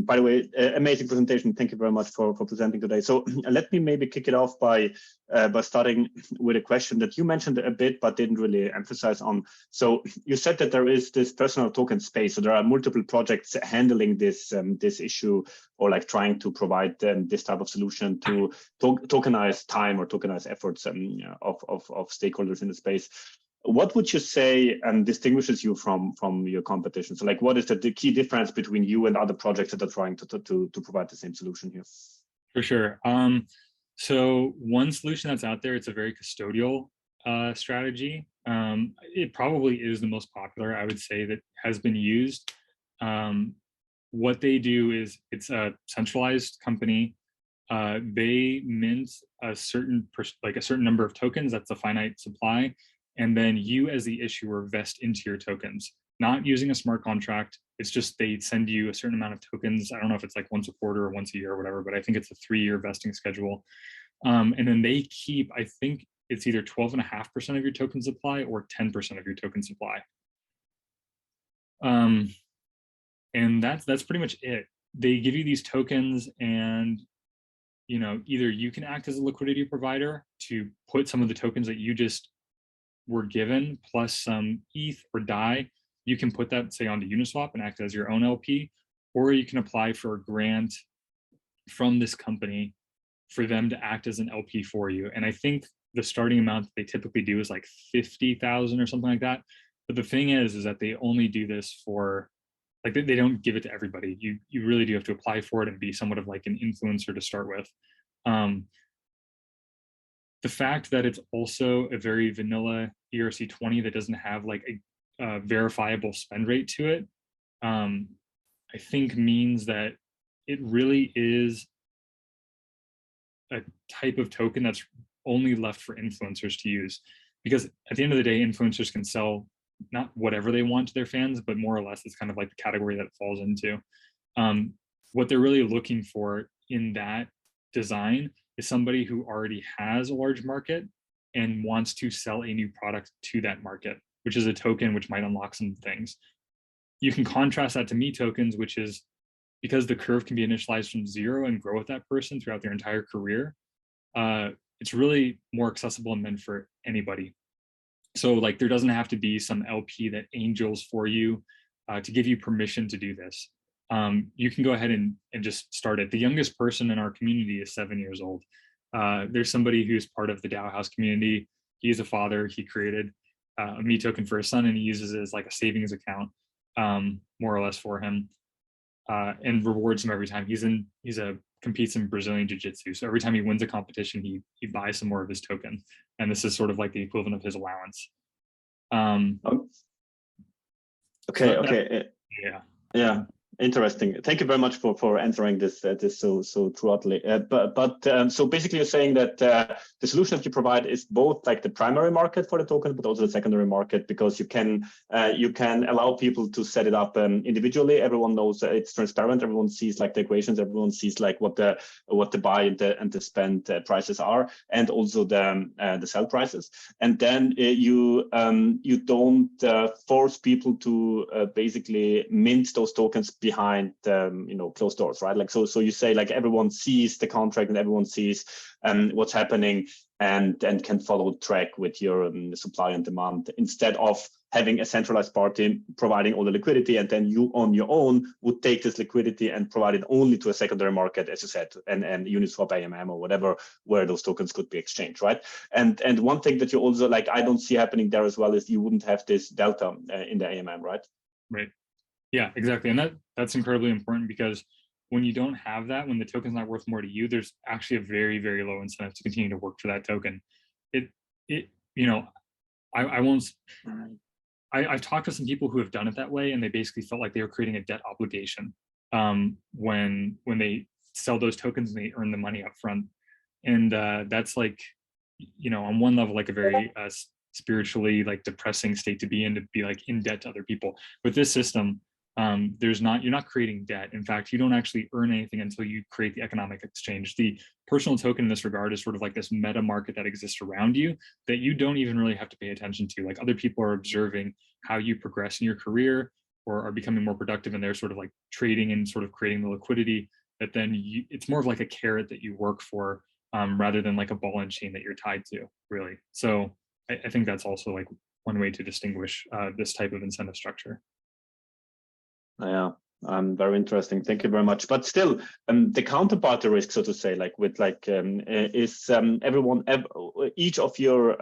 by the way, amazing presentation. Thank you very much for presenting today. So let me maybe kick it off by starting with a question that you mentioned a bit, but didn't really emphasize on. So you said that there is this personal token space. So there are multiple projects handling this issue, or like trying to provide this type of solution to tokenize time or tokenize efforts of stakeholders in the space. What would you say distinguishes you from your competition? So like, what is the key difference between you and other projects that are trying to provide the same solution here? For sure. So one solution that's out there, it's a very custodial strategy. It probably is the most popular, I would say, that has been used. What they do is, it's a centralized company. They mint a certain number of tokens. That's a finite supply. And then you as the issuer vest into your tokens, not using a smart contract. It's just they send you a certain amount of tokens. I don't know if it's like once a quarter or once a year or whatever, but I think it's a 3-year vesting schedule. And then they keep, I think it's either 12.5% of your token supply or 10% of your token supply. And that's pretty much it. They give you these tokens, and either you can act as a liquidity provider to put some of the tokens that you just were given plus some ETH or DAI, you can put that, say, onto Uniswap and act as your own LP, or you can apply for a grant from this company for them to act as an LP for you. And I think the starting amount that they typically do is like 50,000 or something like that. But the thing is that they only do this for, like, they don't give it to everybody. You really do have to apply for it and be somewhat of like an influencer to start with. The fact that it's also a very vanilla ERC20 that doesn't have like a verifiable spend rate to it, I think means that it really is a type of token that's only left for influencers to use. Because at the end of the day, influencers can sell not whatever they want to their fans, but more or less it's kind of like the category that it falls into. What they're really looking for in that design is somebody who already has a large market and wants to sell a new product to that market, which is a token which might unlock some things. You can contrast that to meTokens, which is, because the curve can be initialized from 0 and grow with that person throughout their entire career, it's really more accessible and meant for anybody. So like, there doesn't have to be some LP that angels for you to give you permission to do this. You can go ahead and just start it. The youngest person in our community is 7 years old. There's somebody who's part of the DAO House community. He's a father. He created a meToken for his son, and he uses it as like a savings account, more or less, for him, and rewards him every time. Competes in Brazilian Jiu-Jitsu. So every time he wins a competition, he buys some more of his token. And this is sort of like the equivalent of his allowance. Okay. Yeah. Interesting. Thank you very much for answering this so thoroughly. So basically, you're saying that the solution that you provide is both like the primary market for the token, but also the secondary market, because you can allow people to set it up individually. Everyone knows that it's transparent. Everyone sees like the equations. Everyone sees like what the buy and the spend prices are, and also the sell prices. And then you don't force people to basically mint those tokens behind closed doors, right? Like, so you say like everyone sees the contract and everyone sees what's happening and can follow track with your supply and demand, instead of having a centralized party providing all the liquidity, and then you on your own would take this liquidity and provide it only to a secondary market, as you said, and Uniswap, AMM, or whatever, where those tokens could be exchanged, right? And one thing that you also, like, I don't see happening there as well, is you wouldn't have this delta in the AMM, right? Right. Yeah, exactly. And that's incredibly important, because when you don't have that, when the token's not worth more to you, there's actually a very, very low incentive to continue to work for that token. I've talked to some people who have done it that way, and they basically felt like they were creating a debt obligation when they sell those tokens and they earn the money up front. And that's like, on one level, like a very spiritually like depressing state to be in like in debt to other people. With this system, you're not creating debt. In fact, you don't actually earn anything until you create the economic exchange. The personal token in this regard is sort of like this meta market that exists around you that you don't even really have to pay attention to. Like other people are observing how you progress in your career or are becoming more productive, and they're sort of like trading and sort of creating the liquidity that then it's more of like a carrot that you work for, rather than like a ball and chain that you're tied to, really. So I think that's also like one way to distinguish this type of incentive structure. Yeah, very interesting. Thank you very much. But still, the counterparty risk, so to say, like with like is each of your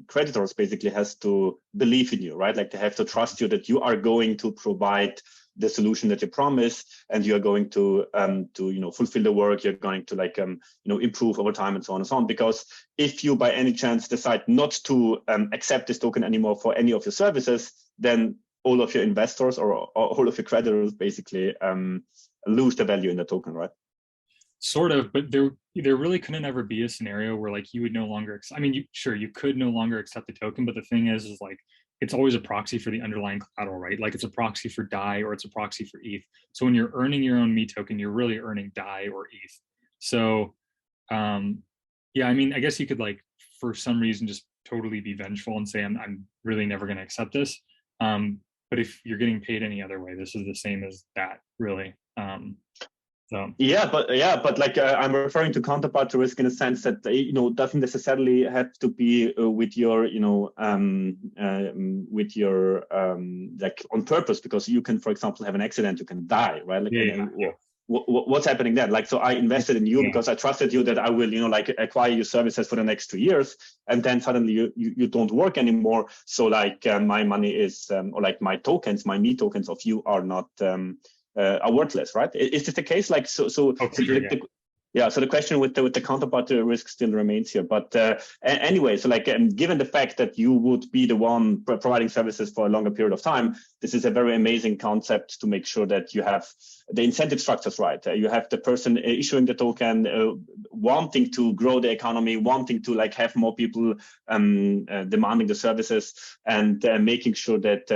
creditors basically has to believe in you, right? Like they have to trust you that you are going to provide the solution that you promise, and you are going to fulfill the work. You're going to like improve over time and so on and so on. Because if you by any chance decide not to accept this token anymore for any of your services, then all of your investors or all of your creditors basically lose the value in the token, right? Sort of, but there really couldn't ever be a scenario where like you would no longer, I mean, sure, you could no longer accept the token, but the thing is like, it's always a proxy for the underlying collateral, right? Like it's a proxy for DAI or it's a proxy for ETH. So when you're earning your own meToken, you're really earning DAI or ETH. So yeah, I mean, I guess you could like, for some reason, just totally be vengeful and say, I'm really never going to accept this. But if you're getting paid any other way, this is the same as that, really. So. Yeah, but like I'm referring to counterparty risk in a sense that doesn't necessarily have to be with your like on purpose, because you can, for example, have an accident, you can die, right? Like, what's happening then? Like, so I invested in you because I trusted you that I will like acquire your services for the next 2 years, and then suddenly you don't work anymore. So like my money is or like my tokens, my meTokens of you are not. Are worthless, right? Is this the case? Like, so so the question with the counterparty risk still remains here. But anyway, so like given the fact that you would be the one providing services for a longer period of time, this is a very amazing concept to make sure that you have the incentive structures right. You have the person issuing the token wanting to grow the economy, wanting to like have more people demanding the services, and making sure that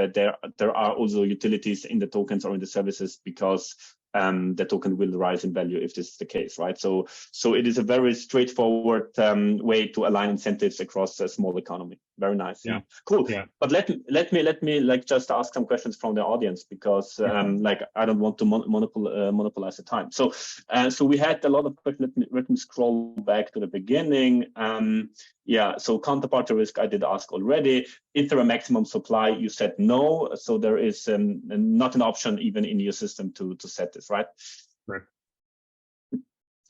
there are also utilities in the tokens or in the services, because the token will rise in value if this is the case, right? So it is a very straightforward way to align incentives across a small economy. Very nice. Yeah. Cool. Yeah. But let me like just ask some questions from the audience, because like I don't want to monopolize the time. So we had a lot of questions. Let me scroll back to the beginning. So counterparty risk I did ask already. Is there a maximum supply? You said no. So there is not an option even in your system to set this, right? Right.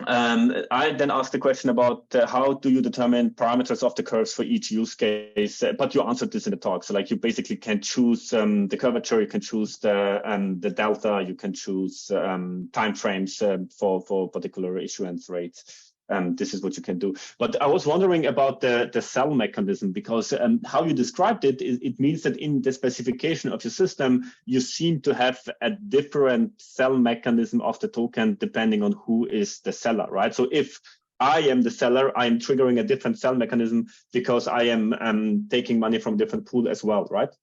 I then asked the question about how do you determine parameters of the curves for each use case, but you answered this in the talk. So like you basically can choose the curvature, you can choose the delta, you can choose time frames for particular issuance rates. This is what you can do. But I was wondering about the cell mechanism, because how you described it means that in the specification of your system, you seem to have a different cell mechanism of the token depending on who is the seller, right? So if I am the seller, I'm triggering a different cell mechanism because I am taking money from a different pool as well, right?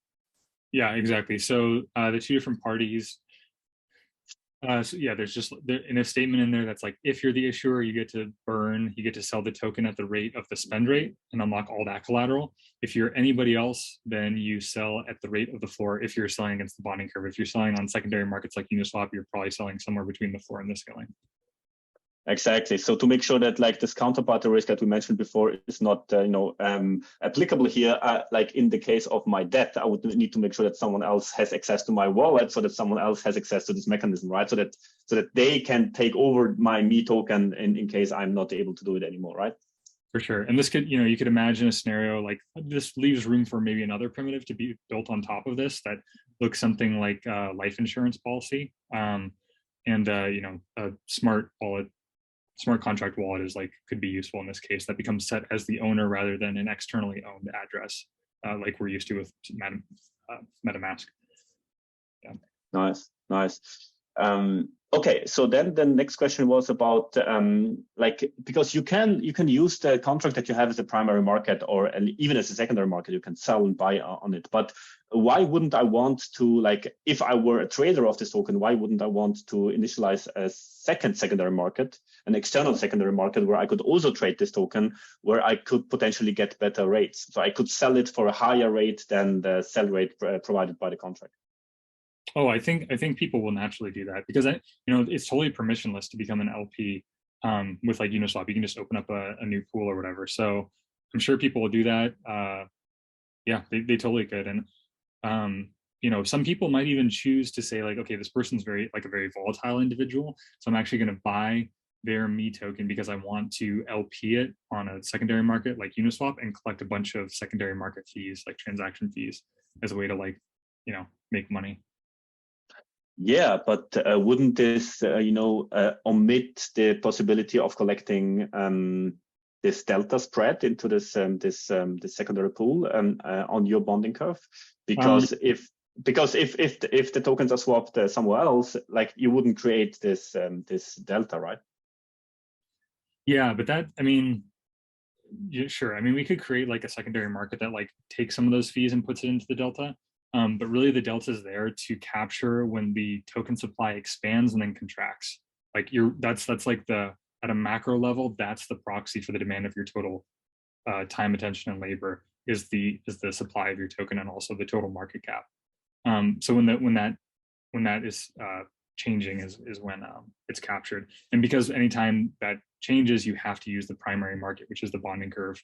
Yeah, exactly. So the two different parties. So yeah, there's just in a statement in there that's like, if you're the issuer, you get to sell the token at the rate of the spend rate and unlock all that collateral. If you're anybody else, then you sell at the rate of the floor if you're selling against the bonding curve. If you're selling on secondary markets like Uniswap, you're probably selling somewhere between the floor and the ceiling. Exactly. So to make sure that like this counterparty risk that we mentioned before is not applicable here, like in the case of my debt, I would need to make sure that someone else has access to my wallet, so that someone else has access to this mechanism, right? So that they can take over my meToken in case I'm not able to do it anymore, right? For sure. And this could, you could imagine a scenario like this leaves room for maybe another primitive to be built on top of this that looks something like a life insurance policy, and a smart contract wallet could be useful in this case, that becomes set as the owner rather than an externally owned address, like we're used to with MetaMask. Yeah. Nice. Okay, so then the next question was about like, because you can use the contract that you have as a primary market, or even as a secondary market, you can sell and buy on it. But why wouldn't I want to, like, if I were a trader of this token, why wouldn't I want to initialize a secondary market, an external secondary market, where I could also trade this token, where I could potentially get better rates? So I could sell it for a higher rate than the sell rate provided by the contract. Oh, I think people will naturally do that, because it's totally permissionless to become an LP with like Uniswap. You can just open up a new pool or whatever. So I'm sure people will do that. Yeah, they totally could. And some people might even choose to say like, okay, this person's a very volatile individual, so I'm actually going to buy their me token because I want to LP it on a secondary market like Uniswap and collect a bunch of secondary market fees, like transaction fees, as a way to like, make money. Yeah, but wouldn't this, omit the possibility of collecting this delta spread into this secondary pool on your bonding curve? Because if the tokens are swapped somewhere else, like, you wouldn't create this delta, right? Yeah, but that, yeah, sure. We could create like a secondary market that like takes some of those fees and puts it into the delta. But really the delta is there to capture when the token supply expands and then contracts. Like that's like at a macro level, that's the proxy for the demand of your total time, attention, and labor is the supply of your token, and also the total market cap. So when that is changing is when it's captured. And because anytime that changes, you have to use the primary market, which is the bonding curve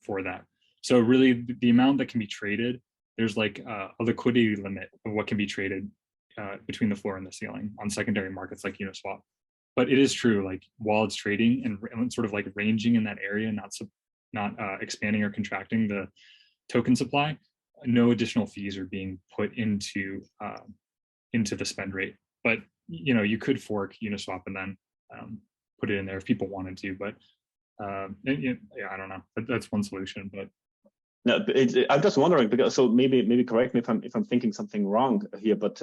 for that. So really the amount that can be traded, there's like a liquidity limit of what can be traded between the floor and the ceiling on secondary markets like Uniswap. But it is true, like while it's trading and sort of like ranging in that area, not expanding or contracting the token supply, no additional fees are being put into the spend rate. But you could fork Uniswap and then put it in there if people wanted to. But yeah, I don't know. That's one solution, but. No, I'm just wondering, because, so maybe correct me if I'm thinking something wrong here, but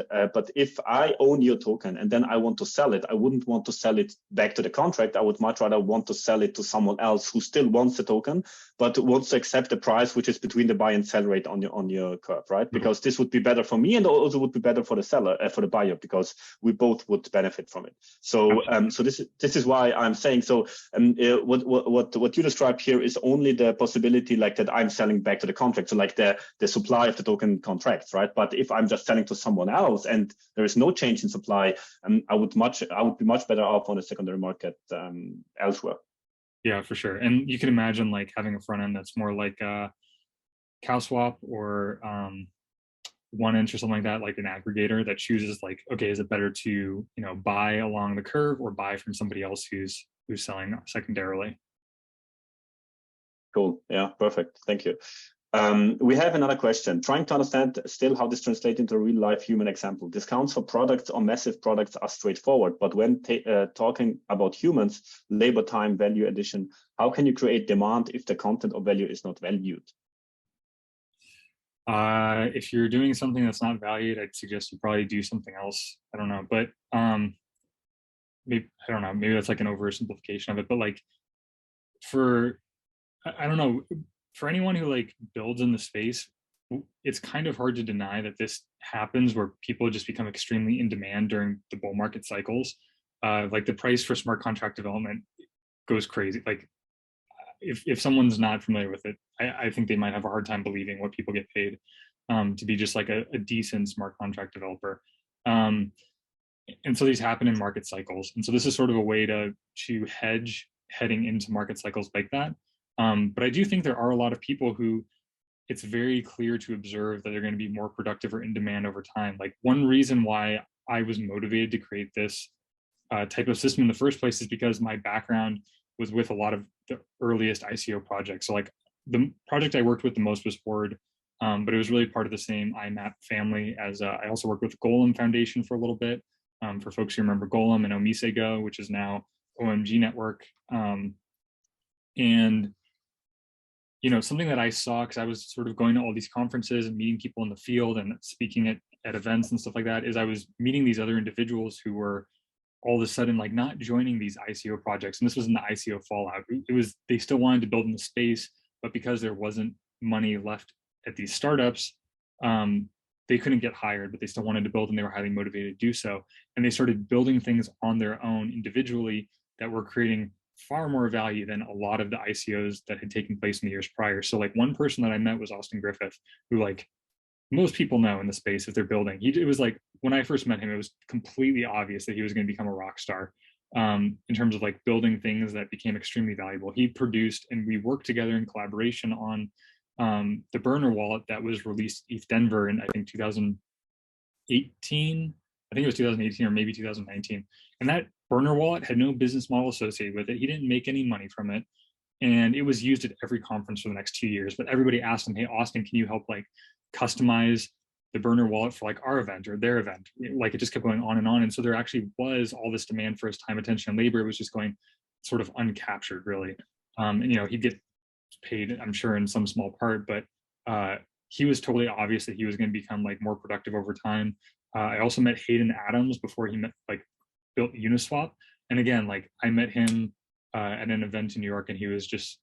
if I own your token and then I want to sell it, I wouldn't want to sell it back to the contract. I would much rather want to sell it to someone else who still wants the token, but wants to accept the price which is between the buy and sell rate on your curve, right? Mm-hmm. Because this would be better for me and also would be better for the seller, for the buyer, because we both would benefit from it. So so this is why I'm saying, so what you describe here is only the possibility like that I'm selling back to the contract, so like the supply of the token contracts, right? But if I'm just selling to someone else and there is no change in supply, I would be much better off on a secondary market elsewhere. Yeah, for sure. And you can imagine like having a front end that's more like CowSwap or 1inch or something like that, like an aggregator that chooses like, okay, is it better to buy along the curve or buy from somebody else who's selling secondarily? Cool. Yeah, perfect. Thank you. We have another question. Trying to understand still how this translates into a real-life human example. Discounts for products or massive products are straightforward, but when talking about humans, labor, time, value addition, how can you create demand if the content or value is not valued? If you're doing something that's not valued, I'd suggest you probably do something else. I don't know, but maybe that's like an oversimplification of it. But like I don't know. For anyone who like builds in the space, it's kind of hard to deny that this happens where people just become extremely in demand during the bull market cycles. Like the price for smart contract development goes crazy. Like if someone's not familiar with it, I think they might have a hard time believing what people get paid to be just like a decent smart contract developer. And so these happen in market cycles. And so this is sort of a way to hedge heading into market cycles like that. But I do think there are a lot of people who it's very clear to observe that they're going to be more productive or in demand over time. Like one reason why I was motivated to create this type of system in the first place is because my background was with a lot of the earliest ICO projects. So like the project I worked with the most was Horde, but it was really part of the same IMAP family as I also worked with Golem Foundation for a little bit. For folks who remember Golem and Omisego, which is now OMG Network. And something that I saw, because I was sort of going to all these conferences and meeting people in the field and speaking at at events and stuff like that is I was meeting these other individuals who were all of a sudden like not joining these ICO projects. And this was in the ICO fallout. It was, they still wanted to build in the space, but because there wasn't money left at these startups, they couldn't get hired, but they still wanted to build and they were highly motivated to do so. And they started building things on their own individually that were creating far more value than a lot of the ICOs that had taken place in the years prior. So like one person that I met was Austin Griffith, who like most people know in the space that they're building. It was like, when I first met him, it was completely obvious that he was going to become a rock star in terms of like building things that became extremely valuable. He produced, and we worked together in collaboration on the burner wallet that was released ETH Denver in, I think, 2018. I think it was 2018 or maybe 2019. And that burner wallet had no business model associated with it. He didn't make any money from it. And it was used at every conference for the next 2 years. But everybody asked him, hey, Austin, can you help like customize the burner wallet for like our event or their event? Like it just kept going on. And so there actually was all this demand for his time, attention, and labor. It was just going sort of uncaptured, really. And you know, he'd get paid, I'm sure, in some small part, but he was totally obvious that he was going to become like more productive over time. I also met Hayden Adams before he built Uniswap. And again, like I met him at an event in New York, and he was just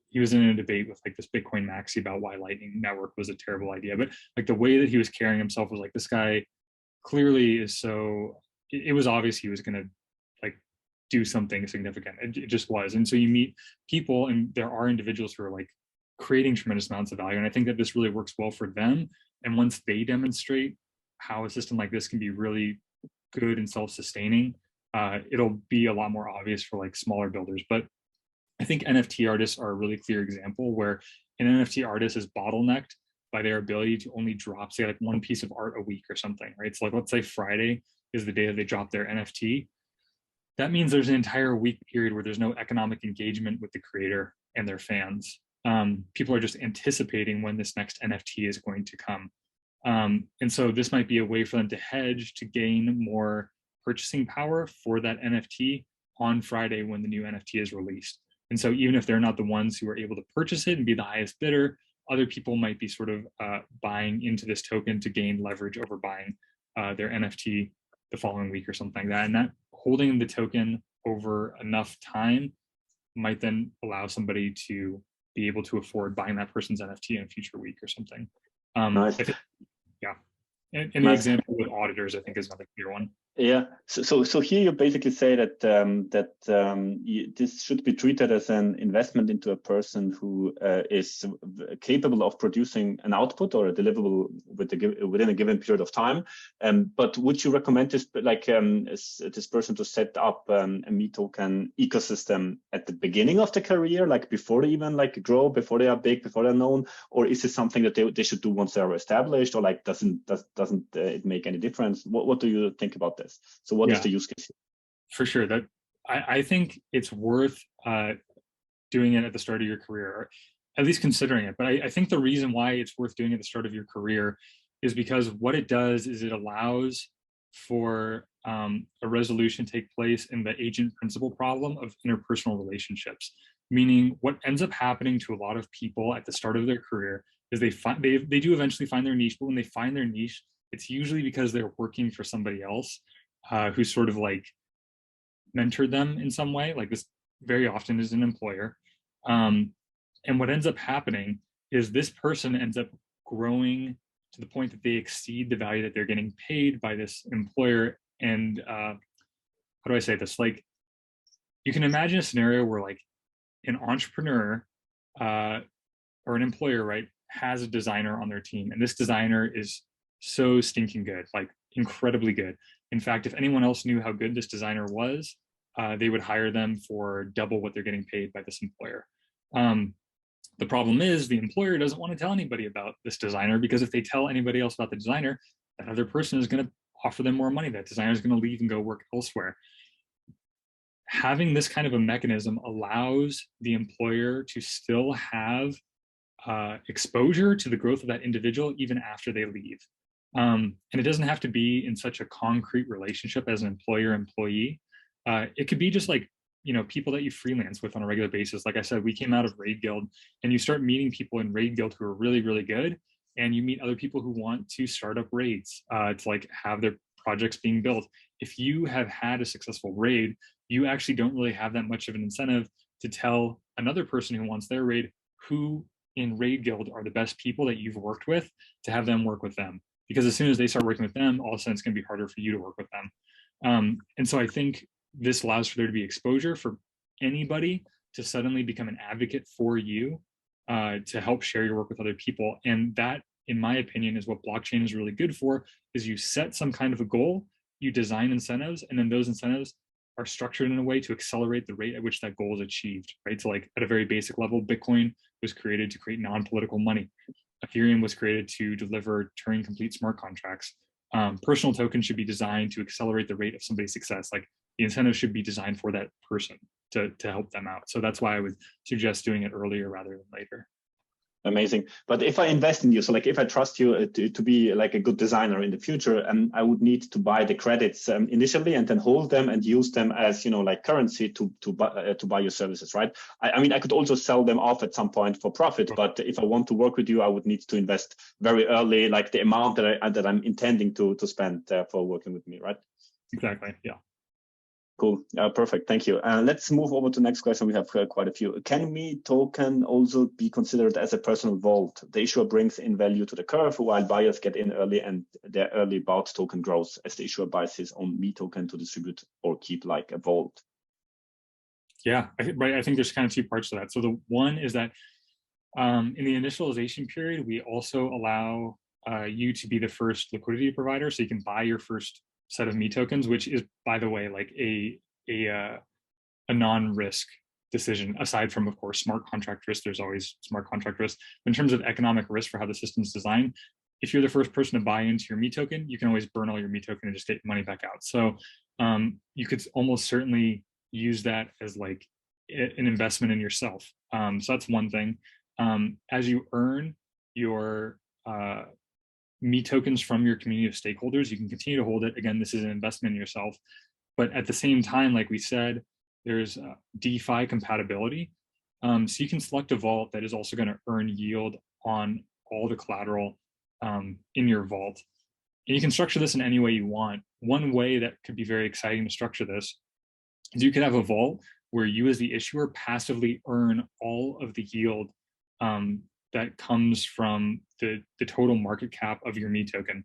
he was in a debate with like this Bitcoin maxi about why Lightning Network was a terrible idea. But like the way that he was carrying himself was like, this guy clearly is so, it was obvious he was going to like do something significant. It just was. And so you meet people, and there are individuals who are like creating tremendous amounts of value. And I think that this really works well for them. And once they demonstrate how a system like this can be really good and self-sustaining, it'll be a lot more obvious for like smaller builders. But I think NFT artists are a really clear example where an NFT artist is bottlenecked by their ability to only drop, say, like one piece of art a week or something, right? So like, let's say Friday is the day that they drop their NFT. That means there's an entire week period where there's no economic engagement with the creator and their fans. People are just anticipating when this next NFT is going to come. And so this might be a way for them to hedge to gain more purchasing power for that NFT on Friday when the new NFT is released. And so even if they're not the ones who are able to purchase it and be the highest bidder, other people might be sort of buying into this token to gain leverage over buying their NFT the following week or something like that. And that holding the token over enough time might then allow somebody to be able to afford buying that person's NFT in a future week or something. Nice. Yeah. And the example with auditors, I think, is another clear one. Yeah. So here you basically say that this should be treated as an investment into a person who is capable of producing an output or a deliverable within a given period of time. But would you recommend this this person to set up a meToken ecosystem at the beginning of the career, like before they even like grow, before they are big, before they're known, or is it something that they should do once they are established, or like doesn't it make any difference? What do you think about this? So what is the use case? For sure, that I think it's worth doing it at the start of your career, or at least considering it. But I think the reason why it's worth doing it at the start of your career is because what it does is it allows for a resolution to take place in the agent principal problem of interpersonal relationships. Meaning what ends up happening to a lot of people at the start of their career is they do eventually find their niche, but when they find their niche, it's usually because they're working for somebody else who sort of like mentored them in some way. Like this very often is an employer. And what ends up happening is this person ends up growing to the point that they exceed the value that they're getting paid by this employer. And how do I say this? Like, you can imagine a scenario where like an entrepreneur or an employer, right, has a designer on their team, and this designer is so stinking good, like incredibly good. In fact, if anyone else knew how good this designer was, they would hire them for double what they're getting paid by this employer. The problem is the employer doesn't want to tell anybody about this designer, because if they tell anybody else about the designer, that other person is going to offer them more money. That designer is going to leave and go work elsewhere. Having this kind of a mechanism allows the employer to still have exposure to the growth of that individual even after they leave. And it doesn't have to be in such a concrete relationship as an employer-employee. It could be just like, you know, people that you freelance with on a regular basis. Like I said, we came out of Raid Guild, and you start meeting people in Raid Guild who are really, really good. and you meet other people who want to start up raids, to like have their projects being built. If you have had a successful raid, you actually don't really have that much of an incentive to tell another person who wants their raid who in Raid Guild are the best people that you've worked with to have them work with them. Because as soon as they start working with them, all of a sudden it's going to be harder for you to work with them. And so I think this allows for there to be exposure for anybody to suddenly become an advocate for you, to help share your work with other people. And that, in my opinion, is what blockchain is really good for, is you set some kind of a goal, you design incentives, and then those incentives are structured in a way to accelerate the rate at which that goal is achieved, right? So like at a very basic level, Bitcoin was created to create non-political money. Ethereum was created to deliver Turing complete smart contracts. Personal tokens should be designed to accelerate the rate of somebody's success. Like the incentive should be designed for that person to help them out. So that's why I would suggest doing it earlier rather than later. Amazing. But if I invest in you, so like if I trust you to be like a good designer in the future, and I would need to buy the credits initially and then hold them and use them as, you know, like currency to buy your services, right? I mean, I could also sell them off at some point for profit, but if I want to work with you, I would need to invest very early, like the amount that I'm intending to spend for working with me, right? Exactly. Yeah. Cool. Perfect. Thank you. Let's move over to the next question. We have quite a few. Can meToken also be considered as a personal vault? The issuer brings in value to the curve while buyers get in early, and their early bought token grows as the issuer buys his own meToken to distribute or keep like a vault. Yeah, right. I think there's kind of two parts to that. So the one is that in the initialization period, we also allow you to be the first liquidity provider, so you can buy your first set of meTokens, which is, by the way, like a non-risk decision. Aside from, of course, smart contract risk, there's always smart contract risk. But in terms of economic risk for how the system's designed, if you're the first person to buy into your meToken, you can always burn all your meToken and just get your money back out. So you could almost certainly use that as like an investment in yourself. So that's one thing. As you earn your meTokens from your community of stakeholders, you can continue to hold it. Again, this is an investment in yourself. But at the same time, like we said, there's DeFi compatibility. So you can select a vault that is also going to earn yield on all the collateral in your vault. And you can structure this in any way you want. One way that could be very exciting to structure this is you could have a vault where you as the issuer passively earn all of the yield that comes from the total market cap of your meToken.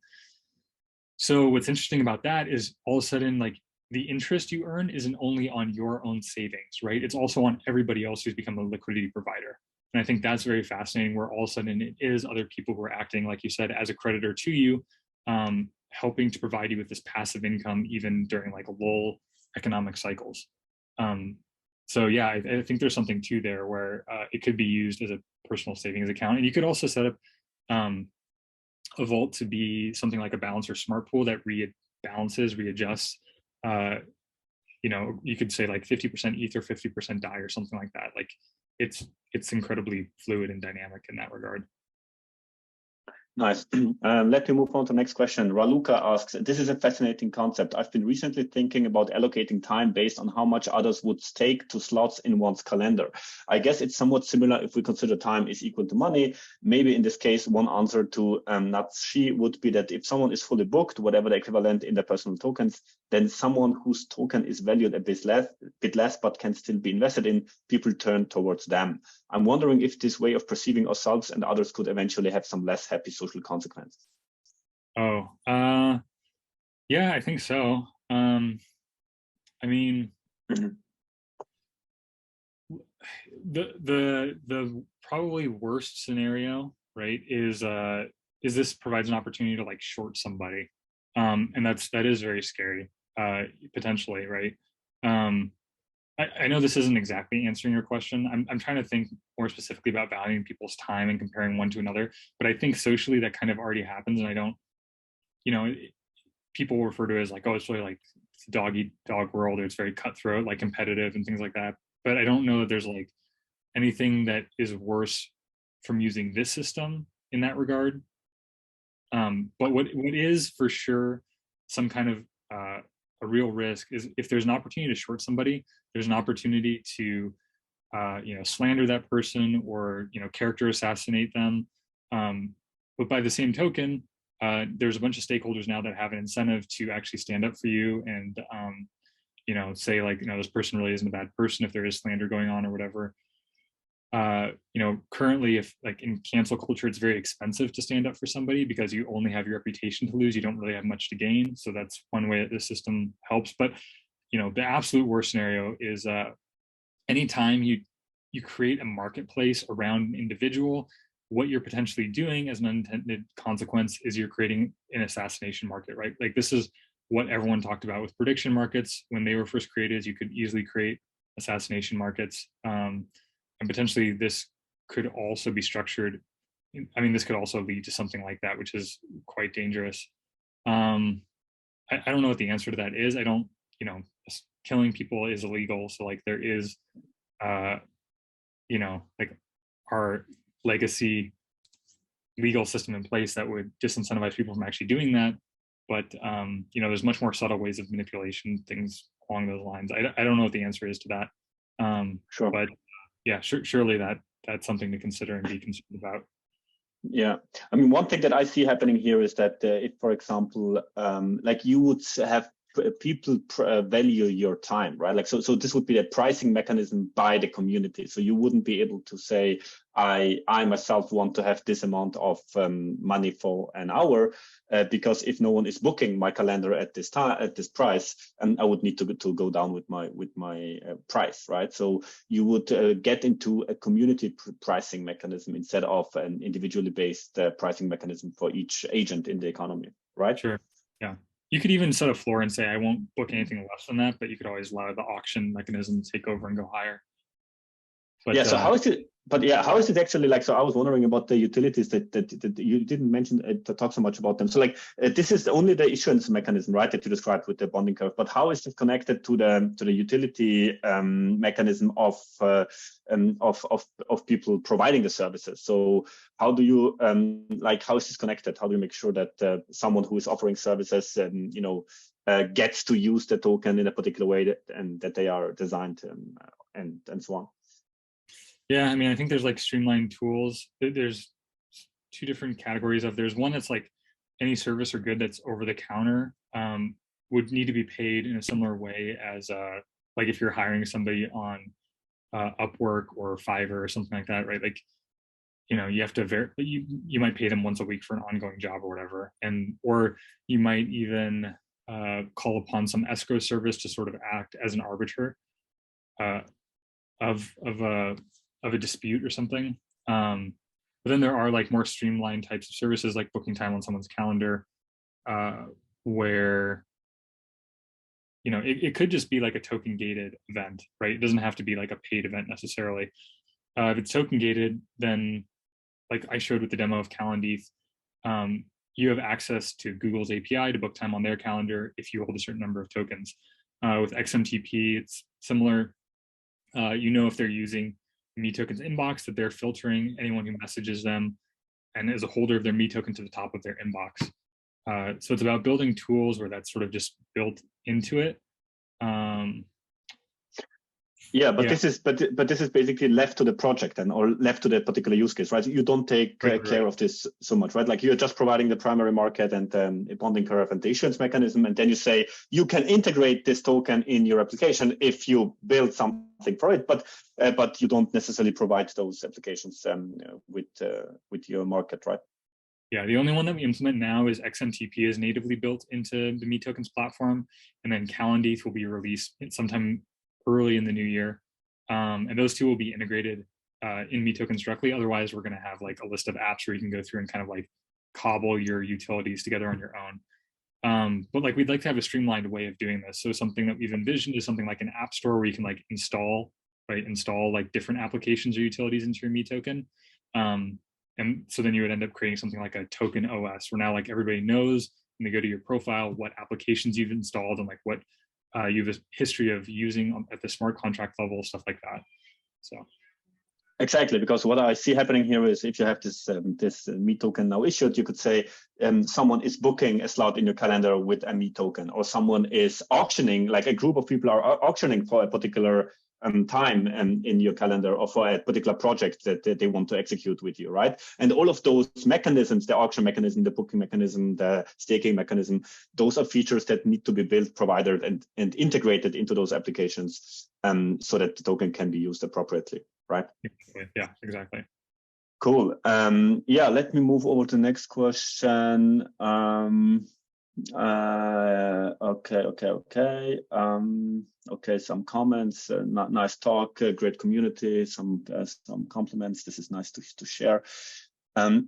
So what's interesting about that is all of a sudden, like the interest you earn isn't only on your own savings, right? It's also on everybody else who's become a liquidity provider. And I think that's very fascinating, where all of a sudden it is other people who are acting, like you said, as a creditor to you, helping to provide you with this passive income, even during like lull economic cycles. So yeah, I think there's something to there where it could be used as a personal savings account. And you could also set up a vault to be something like a balance or smart pool that rebalances, readjusts. You know, you could say like 50% ETH or 50% DAI or something like that. Like it's incredibly fluid and dynamic in that regard. Nice. Let me move on to the next question. Raluca asks, this is a fascinating concept. I've been recently thinking about allocating time based on how much others would stake to slots in one's calendar. I guess it's somewhat similar if we consider time is equal to money. Maybe in this case, one answer to Natshi would be that if someone is fully booked, whatever the equivalent in their personal tokens, then someone whose token is valued a bit less, but can still be invested in, people turn towards them. I'm wondering if this way of perceiving ourselves and others could eventually have some less happy social consequences. Oh, yeah, I think so. I mean, the probably worst scenario, right, is this provides an opportunity to like short somebody, and that is very scary, potentially, right? I know this isn't exactly answering your question. I'm trying to think more specifically about valuing people's time and comparing one to another, but I think socially that kind of already happens, and I don't, you know, people refer to it as like, oh, it's really like it's a dog eat dog world, or it's very cutthroat, like competitive and things like that. But I don't know that there's like anything that is worse from using this system in that regard. But what is for sure some kind of a real risk is if there's an opportunity to short somebody, there's an opportunity to you know, slander that person or, you know, character assassinate them. But by the same token, there's a bunch of stakeholders now that have an incentive to actually stand up for you and, you know, say like, you know, this person really isn't a bad person if there is slander going on or whatever. You know, currently, if like in cancel culture, it's very expensive to stand up for somebody because you only have your reputation to lose. You don't really have much to gain. So that's one way that the system helps. But, you know, the absolute worst scenario is anytime you create a marketplace around an individual, what you're potentially doing as an unintended consequence is you're creating an assassination market, right? Like this is what everyone talked about with prediction markets when they were first created. You could easily create assassination markets. And potentially this could also be structured. I mean, this could also lead to something like that, which is quite dangerous. I don't know what the answer to that is. I don't, you know, killing people is illegal. So like there is, you know, like our legacy legal system in place that would disincentivize people from actually doing that. But, you know, there's much more subtle ways of manipulation, things along those lines. I don't know what the answer is to that. Sure. But yeah, surely that's something to consider and be concerned about. Yeah, I mean, one thing that I see happening here is that if, for example, like you would have people value your time, right? Like, so this would be a pricing mechanism by the community. So you wouldn't be able to say, I myself want to have this amount of money for an hour, because if no one is booking my calendar at this time, at this price, and I would need to go down with my price, right? So you would get into a community pricing mechanism instead of an individually based pricing mechanism for each agent in the economy, right? Sure. Yeah. You could even set a floor and say, I won't book anything less than that, but you could always allow the auction mechanism to take over and go higher. But, yeah, so how is it? But yeah, how is it actually like? So I was wondering about the utilities that you didn't mention to talk so much about them. So like this is only the issuance mechanism, right, that you described with the bonding curve. But how is it connected to the utility mechanism of people providing the services? So how do you like how is this connected? How do you make sure that someone who is offering services you know gets to use the token in a particular way that they are designed and so on? Yeah, I mean, I think there's like streamlined tools. There's two different categories of. There's one that's like any service or good that's over the counter would need to be paid in a similar way as like if you're hiring somebody on Upwork or Fiverr or something like that, right? Like, you know, you have to you might pay them once a week for an ongoing job or whatever, or you might even call upon some escrow service to sort of act as an arbiter of a dispute or something. But then there are like more streamlined types of services like booking time on someone's calendar, where, you know, it could just be like a token gated event, right? It doesn't have to be like a paid event necessarily. If it's token gated, then like I showed with the demo of Calendeth, you have access to Google's API to book time on their calendar if you hold a certain number of tokens. With XMTP, it's similar. You know, if they're using meTokens inbox, that they're filtering anyone who messages them and is a holder of their meToken to the top of their inbox. So it's about building tools where that's sort of just built into it. Yeah, but this is basically left to the project then, or left to the particular use case, right? You don't take care of this so much, right? Like you're just providing the primary market and a bonding curve and the issuance mechanism, and then you say you can integrate this token in your application if you build something for it, but you don't necessarily provide those applications with your market, right? Yeah, the only one that we implement now is XMTP is natively built into the meTokens platform, and then Calendeth will be released sometime early in the new year, and those two will be integrated in meTokens directly. Otherwise, we're going to have like a list of apps where you can go through and kind of like cobble your utilities together on your own. But like we'd like to have a streamlined way of doing this. So something that we've envisioned is something like an app store where you can like install like different applications or utilities into your meToken. And so then you would end up creating something like a token OS where now like everybody knows when they go to your profile what applications you've installed and like what you have a history of using at the smart contract level, stuff like that. So exactly, because what I see happening here is if you have this meToken now issued, you could say someone is booking a slot in your calendar with a meToken, or someone is auctioning, like a group of people are auctioning for a particular time in your calendar or for a particular project that they want to execute with you, right? And all of those mechanisms, the auction mechanism, the booking mechanism, the staking mechanism, those are features that need to be built, provided, and integrated into those applications so that the token can be used appropriately, right? Yeah, exactly. Cool. Yeah, let me move over to the next question. Okay, some comments. Nice talk, great community. Some compliments. This is nice to share.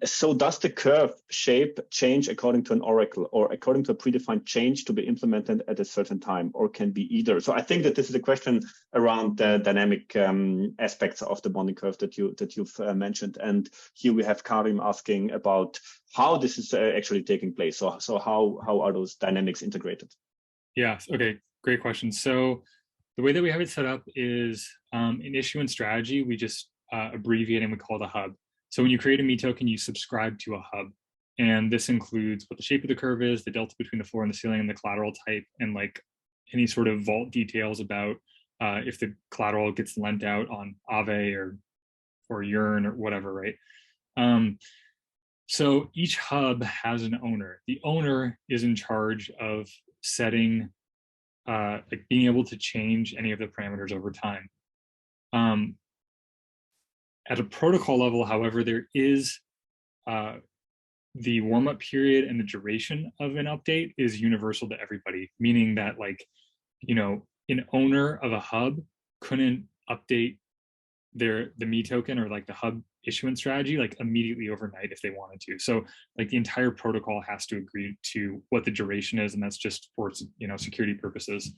So does the curve shape change according to an oracle or according to a predefined change to be implemented at a certain time, or can be either? So I think that this is a question around the dynamic aspects of the bonding curve that you've mentioned. And here we have Karim asking about how this is actually taking place. So how are those dynamics integrated? Yeah. Okay. Great question. So the way that we have it set up is in issuance strategy, we just abbreviate and we call it a hub. So when you create a meToken, you subscribe to a hub. And this includes what the shape of the curve is, the delta between the floor and the ceiling, and the collateral type, and like any sort of vault details about if the collateral gets lent out on Aave or Yearn or whatever, right? So each hub has an owner. The owner is in charge of setting, like being able to change any of the parameters over time. At a protocol level, however, there is the warm-up period and the duration of an update is universal to everybody, meaning that, like, you know, an owner of a hub couldn't update the meToken or like the hub issuance strategy like immediately overnight if they wanted to. So like the entire protocol has to agree to what the duration is, and that's just for, you know, security purposes.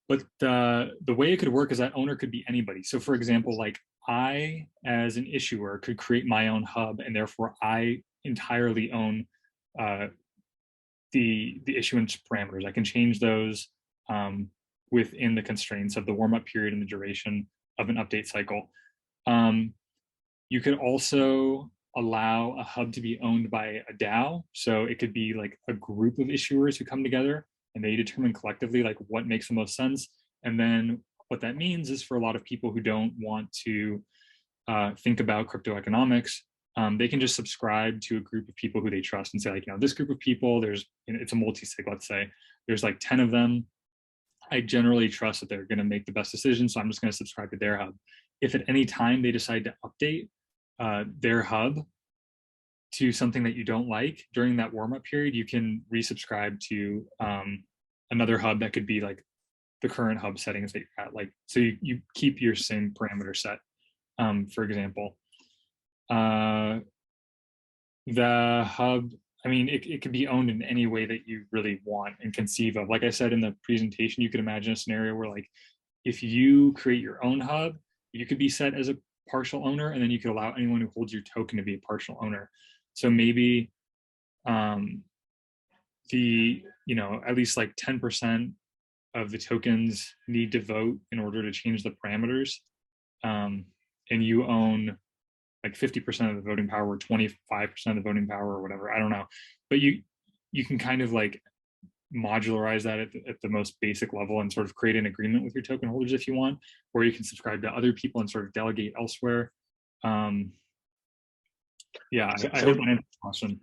But the way it could work is that owner could be anybody. So for example, like I, as an issuer, could create my own hub, and therefore I entirely own the issuance parameters. I can change those within the constraints of the warm-up period and the duration of an update cycle. You could also allow a hub to be owned by a DAO. So it could be like a group of issuers who come together and they determine collectively like what makes the most sense. And then what that means is for a lot of people who don't want to think about crypto economics, they can just subscribe to a group of people who they trust and say, like, you know, this group of people, there's, you know, it's a multi-sig, let's say, there's like 10 of them. I generally trust that they're going to make the best decision, so I'm just going to subscribe to their hub. If at any time they decide to update their hub to something that you don't like during that warm-up period, you can resubscribe to another hub that could be like the current hub settings that you're at. Like, so you keep your same parameter set. For example, the hub, I mean, it could be owned in any way that you really want and conceive of. Like I said in the presentation, you could imagine a scenario where, like, if you create your own hub, you could be set as a partial owner, and then you could allow anyone who holds your token to be a partial owner. So maybe you know, at least like 10% of the tokens need to vote in order to change the parameters. And you own like 50% of the voting power or 25% of the voting power or whatever, I don't know. But you can kind of like modularize that at the most basic level and sort of create an agreement with your token holders if you want, or you can subscribe to other people and sort of delegate elsewhere. Yeah, I hope I answered the question.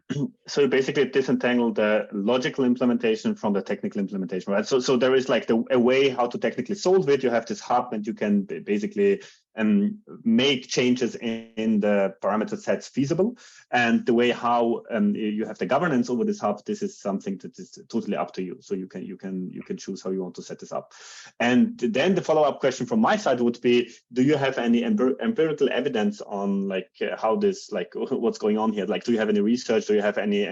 So you basically disentangle the logical implementation from the technical implementation, right? So there is like a way how to technically solve it. You have this hub, and you can basically make changes in the parameter sets feasible. And the way how you have the governance over this hub, this is something that is totally up to you. So you can choose how you want to set this up. And then the follow-up question from my side would be: do you have any empirical evidence on like how this, like, what's going on here? Like, do you have any research? Do you have any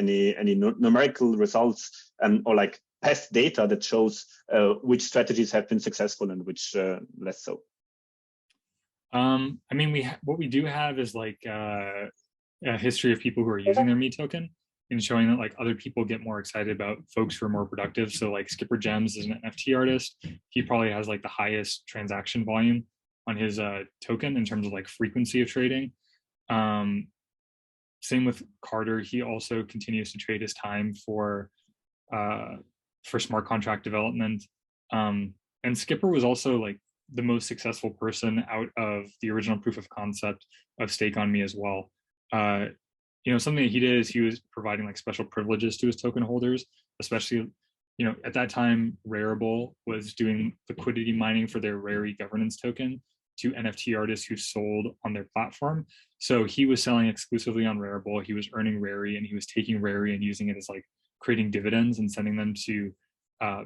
numerical results or like past data that shows which strategies have been successful and which less so? I mean, what we do have is like a history of people who are using their meToken and showing that like other people get more excited about folks who are more productive. So like Skipper Gems is an NFT artist. He probably has like the highest transaction volume on his token in terms of like frequency of trading. Same with Carter. He also continues to trade his time for smart contract development. And Skipper was also like the most successful person out of the original proof of concept of Stake on Me as well. You know, something that he did is he was providing like special privileges to his token holders, especially, you know, at that time, Rarible was doing liquidity mining for their Rari governance token to NFT artists who sold on their platform. So he was selling exclusively on Rarible. He was earning Rari, and he was taking Rari and using it as like creating dividends and sending them to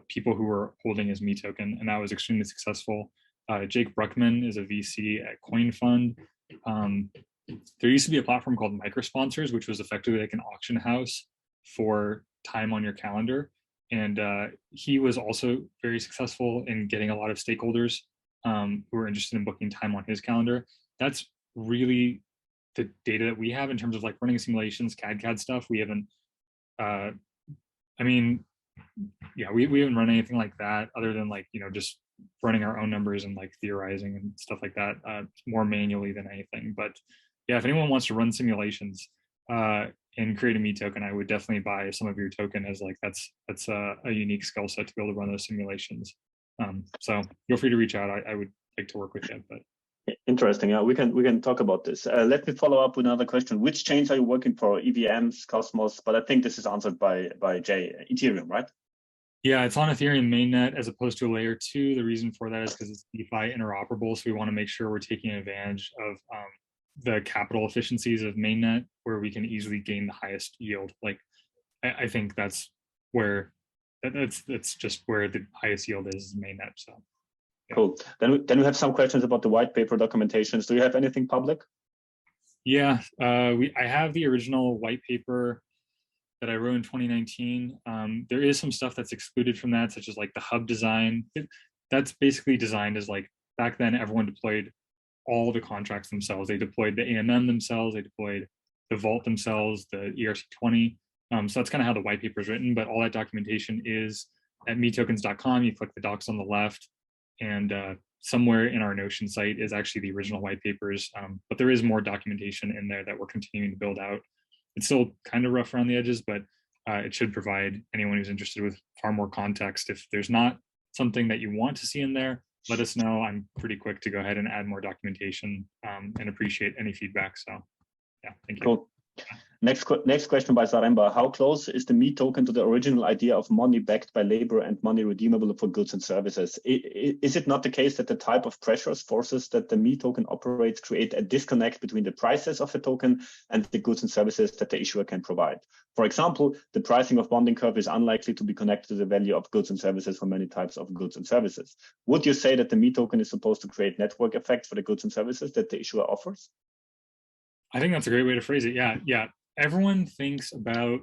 people who were holding his meToken, and that was extremely successful. Jake Bruckman is a VC at Coin Fund. There used to be a platform called Microsponsors, which was effectively like an auction house for time on your calendar. And he was also very successful in getting a lot of stakeholders who were interested in booking time on his calendar. That's really the data that we have in terms of like running simulations, CAD stuff. We haven't, I mean, yeah, we haven't run anything like that other than like, you know, just running our own numbers and like theorizing and stuff like that, more manually than anything. But yeah, if anyone wants to run simulations and create a meToken, I would definitely buy some of your token, as like that's a unique skill set to be able to run those simulations. So feel free to reach out. I would like to work with you. But interesting. Yeah, we can talk about this. Let me follow up with another question. Which chains are you working for? EVMs, Cosmos? But I think this is answered by Jay. Ethereum, right? Yeah, it's on Ethereum mainnet as opposed to a layer 2. The reason for that is because it's DeFi interoperable. So we want to make sure we're taking advantage of the capital efficiencies of mainnet, where we can easily gain the highest yield. Like, I think that's where that's just where the highest yield is mainnet. So yeah. Cool. Then we have some questions about the white paper documentations. Do you have anything public? Yeah, I have the original white paper that I wrote in 2019. There is some stuff that's excluded from that, such as like the hub design. That's basically designed as like, back then everyone deployed all the contracts themselves. They deployed the AMM themselves, they deployed the vault themselves, the ERC20. So that's kind of how the white paper is written, but all that documentation is at meTokens.com. You click the docs on the left, and somewhere in our Notion site is actually the original white papers, but there is more documentation in there that we're continuing to build out. It's still kind of rough around the edges, but it should provide anyone who's interested with far more context. If there's not something that you want to see in there, let us know. I'm pretty quick to go ahead and add more documentation, and appreciate any feedback. So yeah, thank you. Cool. Next question by Zaremba. How close is the meToken to the original idea of money backed by labor and money redeemable for goods and services? Is it not the case that the type of pressures, forces that the meToken operates create a disconnect between the prices of the token and the goods and services that the issuer can provide? For example, the pricing of bonding curve is unlikely to be connected to the value of goods and services for many types of goods and services. Would you say that the meToken is supposed to create network effects for the goods and services that the issuer offers? I think that's a great way to phrase it. Yeah. Everyone thinks about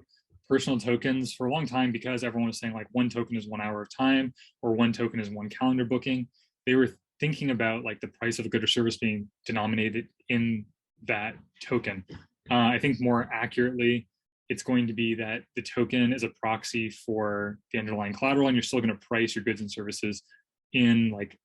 personal tokens for a long time because everyone was saying like 1 token is 1 hour of time, or 1 token is 1 calendar booking. They were thinking about like the price of a good or service being denominated in that token. I think more accurately, it's going to be that the token is a proxy for the underlying collateral, and you're still going to price your goods and services in like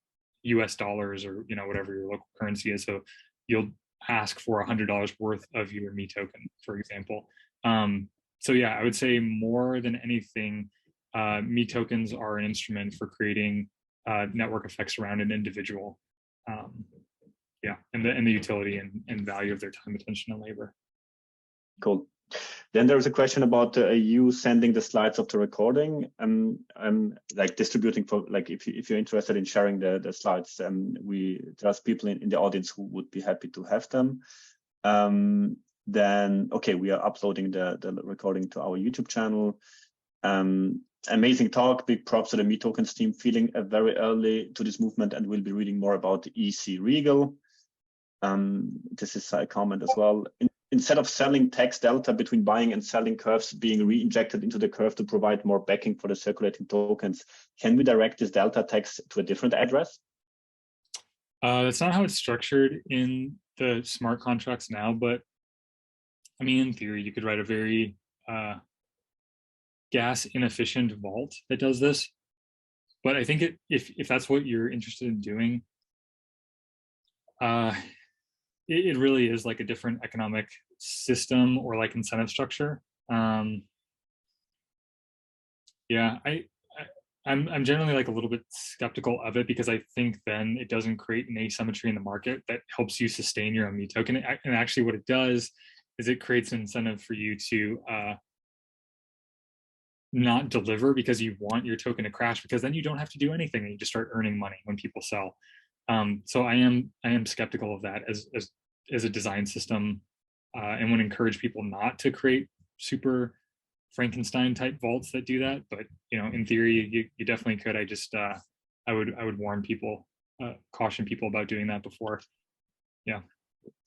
US dollars, or, you know, whatever your local currency is. So you'll ask for $100 worth of your meToken, for example. So yeah, I would say more than anything, meTokens are an instrument for creating network effects around an individual. Yeah, and the utility and value of their time, attention, and labor. Cool. Then there's a question about you sending the slides of the recording, like distributing for, like, if you're interested in sharing the slides, there's people in the audience who would be happy to have them. Then, okay, we are uploading the recording to our YouTube channel. Amazing talk, big props to the meTokens team, feeling very early to this movement, and we'll be reading more about EC Regal. This is a comment as well. Instead of selling tax delta between buying and selling curves being re-injected into the curve to provide more backing for the circulating tokens, can we direct this delta tax to a different address? That's not how it's structured in the smart contracts now, but I mean, in theory, you could write a very gas inefficient vault that does this. But I think if that's what you're interested in doing, it really is like a different economic system or like incentive structure. Yeah, I I'm generally like a little bit skeptical of it, because I think then it doesn't create an asymmetry in the market that helps you sustain your own meToken. And actually what it does is it creates an incentive for you to not deliver because you want your token to crash, because then you don't have to do anything and you just start earning money when people sell. So I am skeptical of that as a design system, and would encourage people not to create super Frankenstein type vaults that do that. But you know, in theory, you definitely could. I would warn people, caution people about doing that before. Yeah.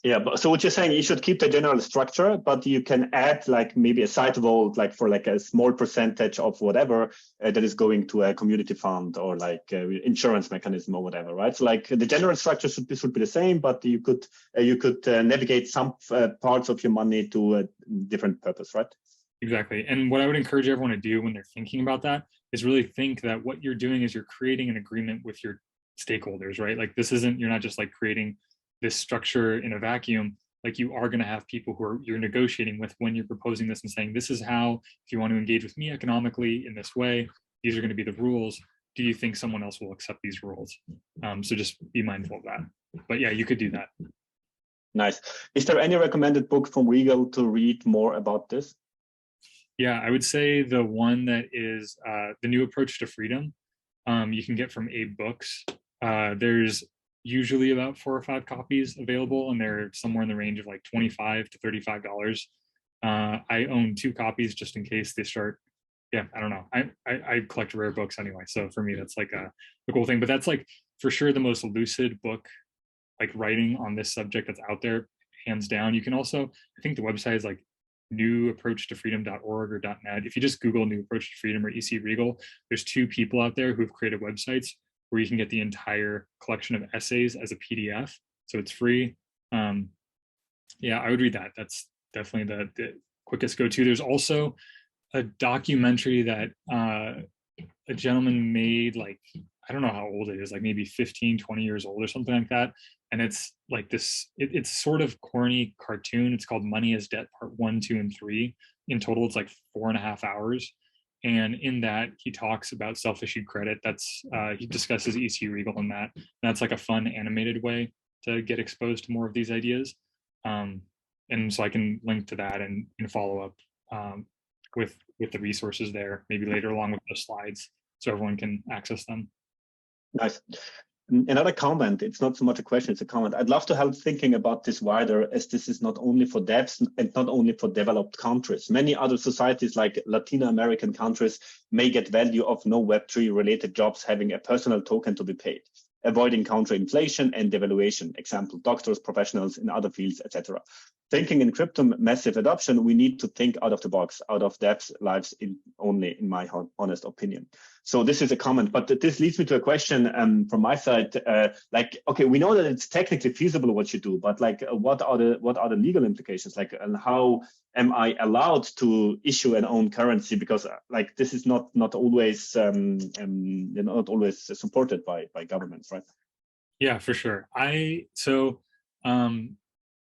Yeah, but so what you're saying, you should keep the general structure, but you can add like maybe a side vault, like for like a small percentage of whatever that is going to a community fund or like insurance mechanism or whatever, right? So like the general structure should be the same, but you could navigate some parts of your money to a different purpose, right? Exactly. And what I would encourage everyone to do when they're thinking about that is really think that what you're doing is you're creating an agreement with your stakeholders, right? Like this isn't, you're not just like creating this structure in a vacuum. Like you are going to have people who you're negotiating with when you're proposing this and saying, this is how, if you want to engage with me economically in this way, these are going to be the rules. Do you think someone else will accept these rules? So just be mindful of that. But yeah, you could do that. Nice. Is there any recommended book from Regal to read more about this? Yeah, I would say the one that is The New Approach to Freedom, you can get from Abe Books. There's usually about 4 or 5 copies available, and they're somewhere in the range of like $25 to $35. I own 2 copies just in case they start. Yeah, I don't know. I collect rare books anyway, so for me that's like a cool thing. But that's like for sure the most lucid book, like writing on this subject that's out there, hands down. You can also, I think the website is like newapproachtofreedom.org or .net. If you just Google New Approach to Freedom or EC Regal, there's 2 people out there who've created websites where you can get the entire collection of essays as a PDF. So it's free. Yeah, I would read that. That's definitely the quickest go-to. There's also a documentary that a gentleman made, like, I don't know how old it is, like maybe 15, 20 years old or something like that. And it's like this, it's sort of corny cartoon. It's called Money is Debt Part 1, 2, and 3. In total, it's like 4.5 hours. And in that, he talks about self-issued credit. That's he discusses EC Regal in that. And that's like a fun animated way to get exposed to more of these ideas. And so I can link to that and follow up with the resources there, maybe later along with the slides, so everyone can access them. Nice. Another comment, it's not so much a question, it's a comment. I'd love to help thinking about this wider, as this is not only for devs and not only for developed countries. Many other societies like Latin American countries may get value of no Web3 related jobs having a personal token to be paid, avoiding counter inflation and devaluation, example, doctors, professionals in other fields, etc. Thinking in crypto massive adoption, we need to think out of the box, out of devs' lives only, in my honest opinion. So this is a comment, but this leads me to a question from my side. Like, okay, we know that it's technically feasible what you do, but like, what are the legal implications? Like, and how am I allowed to issue an own currency? Because like this is not always not always supported by governments, right? Yeah, for sure.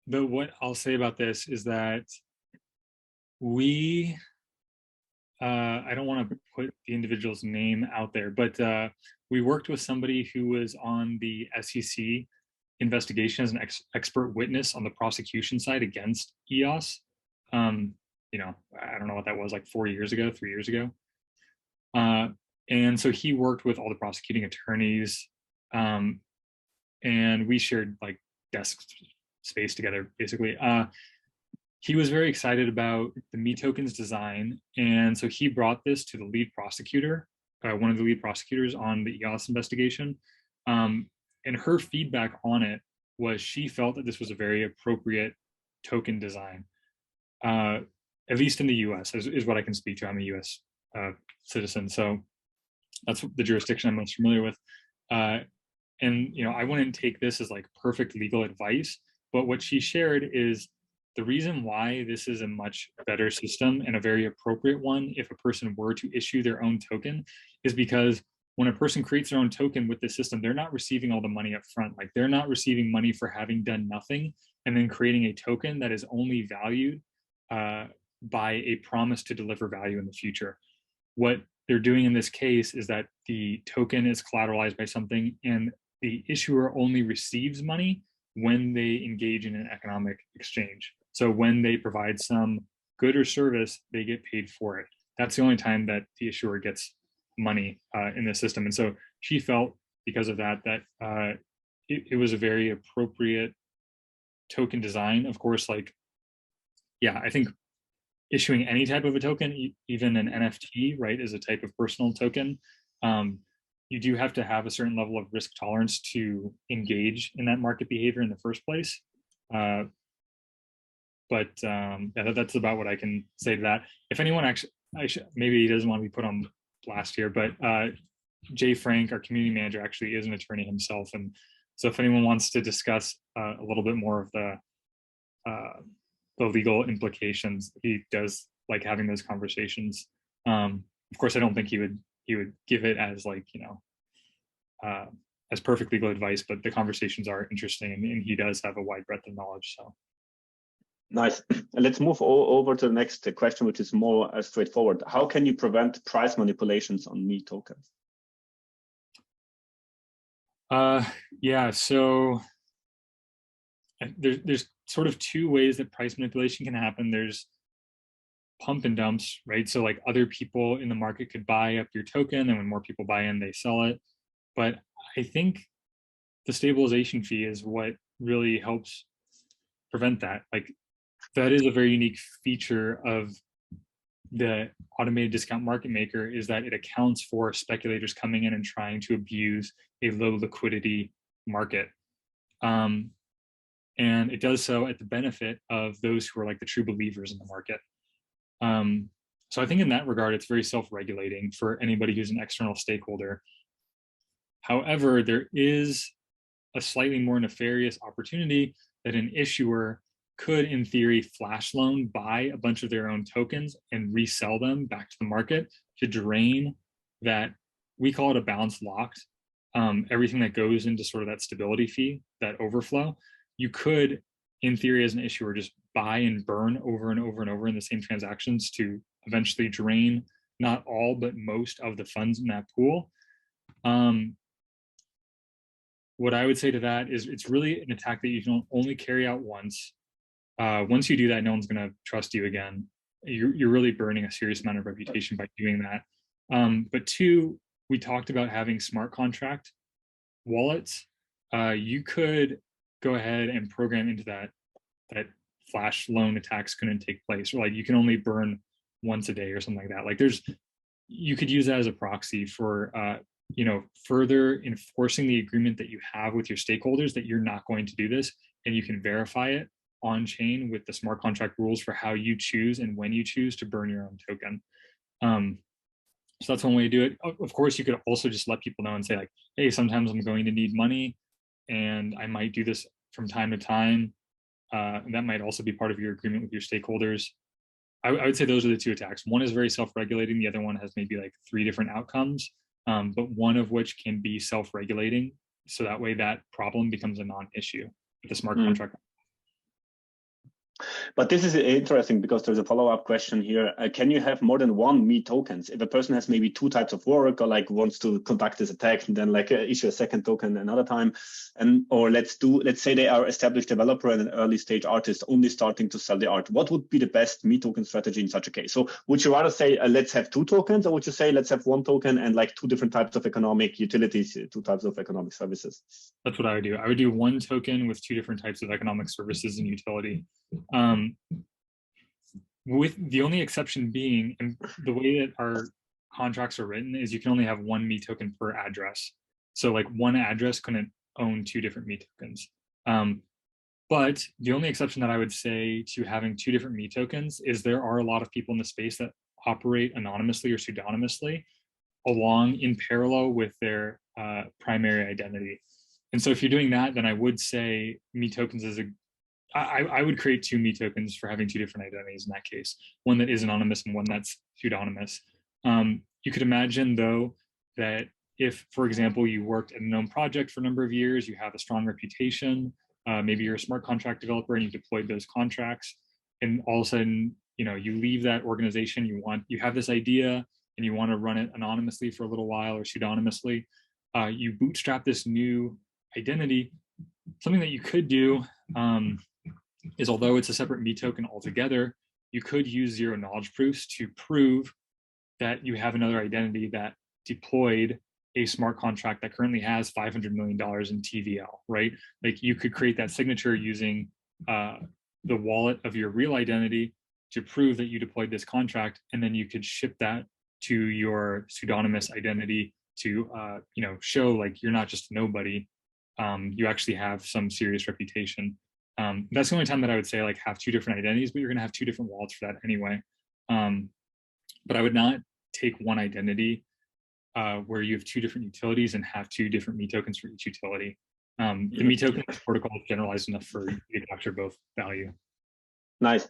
But what I'll say about this is that we, I don't want to put the individual's name out there, but we worked with somebody who was on the SEC investigation as an expert witness on the prosecution side against EOS. You know, I don't know what that was, like 3 years ago. And so he worked with all the prosecuting attorneys, and we shared like desk space together, basically. He was very excited about the meTokens design, and so he brought this to the lead prosecutor, one of the lead prosecutors on the EOS investigation, and her feedback on it was she felt that this was a very appropriate token design, at least in the US, is what I can speak to. I'm a US citizen, so that's the jurisdiction I'm most familiar with. And you know, I wouldn't take this as like perfect legal advice, but what she shared is the reason why this is a much better system and a very appropriate one if a person were to issue their own token is because when a person creates their own token with the system, they're not receiving all the money up front. Like they're not receiving money for having done nothing and then creating a token that is only valued by a promise to deliver value in the future. What they're doing in this case is that the token is collateralized by something, and the issuer only receives money when they engage in an economic exchange. So when they provide some good or service, they get paid for it. That's the only time that the issuer gets money in the system. And so she felt, because of that, that it was a very appropriate token design. Of course, like, yeah, I think issuing any type of a token, even an NFT, right, is a type of personal token. You do have to have a certain level of risk tolerance to engage in that market behavior in the first place. Yeah, that's about what I can say to that. If anyone actually, maybe he doesn't want to be put on blast here, but Jay Frank, our community manager, actually is an attorney himself. And so if anyone wants to discuss a little bit more of the legal implications, he does like having those conversations. Of course, I don't think he would give it as like, you know, as perfect legal advice, but the conversations are interesting, and he does have a wide breadth of knowledge. So nice. Let's move over to the next question, which is more straightforward. How can you prevent price manipulations on meTokens? Yeah, so there's sort of two ways that price manipulation can happen. There's pump and dumps, right? So like other people in the market could buy up your token, and when more people buy in, they sell it. But I think the stabilization fee is what really helps prevent that. Like, that is a very unique feature of the automated discount market maker, is that it accounts for speculators coming in and trying to abuse a low liquidity market. And it does so at the benefit of those who are like the true believers in the market. So I think in that regard, it's very self-regulating for anybody who's an external stakeholder. However, there is a slightly more nefarious opportunity that an issuer could, in theory, flash loan, buy a bunch of their own tokens and resell them back to the market to drain that. We call it a balance locked. Everything that goes into sort of that stability fee, that overflow, you could, in theory, as an issuer, just buy and burn over and over and over in the same transactions to eventually drain not all, but most of the funds in that pool. What I would say to that is it's really an attack that you can only carry out once. Once you do that, no one's going to trust you again. You're really burning a serious amount of reputation by doing that. But two, we talked about having smart contract wallets. You could go ahead and program into that flash loan attacks couldn't take place, or like you can only burn once a day or something like that. Like you could use that as a proxy for you know, further enforcing the agreement that you have with your stakeholders that you're not going to do this, and you can verify it on chain with the smart contract rules for how you choose and when you choose to burn your own token. So that's one way to do it. Of course, you could also just let people know and say like, hey, sometimes I'm going to need money and I might do this from time to time. And that might also be part of your agreement with your stakeholders. I would say those are the two attacks. One is very self-regulating. The other one has maybe like 3 different outcomes, but one of which can be self-regulating. So that way that problem becomes a non-issue with the smart contract. But this is interesting because there's a follow-up question here. Can you have more than one meTokens? If a person has maybe 2 types of work, or like wants to conduct this attack and then like issue a second token another time, and or let's say they are established developer and an early stage artist only starting to sell the art. What would be the best meToken strategy in such a case? So would you rather say let's have 2 tokens, or would you say let's have 1 token and like 2 different types of economic utilities, 2 types of economic services? That's what I would do. I would do 1 token with 2 different types of economic services and utility. With the only exception being, and the way that our contracts are written is you can only have 1 meToken per address. So like 1 address couldn't own 2 different meTokens. But the only exception that I would say to having 2 different meTokens is there are a lot of people in the space that operate anonymously or pseudonymously along in parallel with their primary identity. And so if you're doing that, then I would say meTokens is I would create 2 meTokens for having 2 different identities in that case, one that is anonymous and one that's pseudonymous. You could imagine, though, that if, for example, you worked at a known project for a number of years, you have a strong reputation, maybe you're a smart contract developer and you deployed those contracts, and all of a sudden, you know, you leave that organization, you have this idea, and you want to run it anonymously for a little while or pseudonymously, you bootstrap this new identity. Something that you could do is, although it's a separate meToken altogether, you could use zero knowledge proofs to prove that you have another identity that deployed a smart contract that currently has $500 million in TVL, right? Like you could create that signature using the wallet of your real identity to prove that you deployed this contract, and then you could ship that to your pseudonymous identity to show like you're not just nobody, you actually have some serious reputation. That's the only time that I would say like have two different identities, but you're going to have two different wallets for that anyway. But I would not take one identity where you have two different utilities and have two different meTokens for each utility. The meToken protocol is generalized enough for you to capture both value. Nice.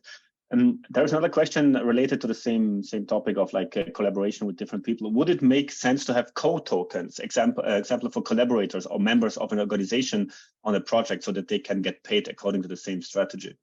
There's another question related to the same topic of like collaboration with different people. Would it make sense to have co-tokens, example for collaborators or members of an organization on a project so that they can get paid according to the same strategy?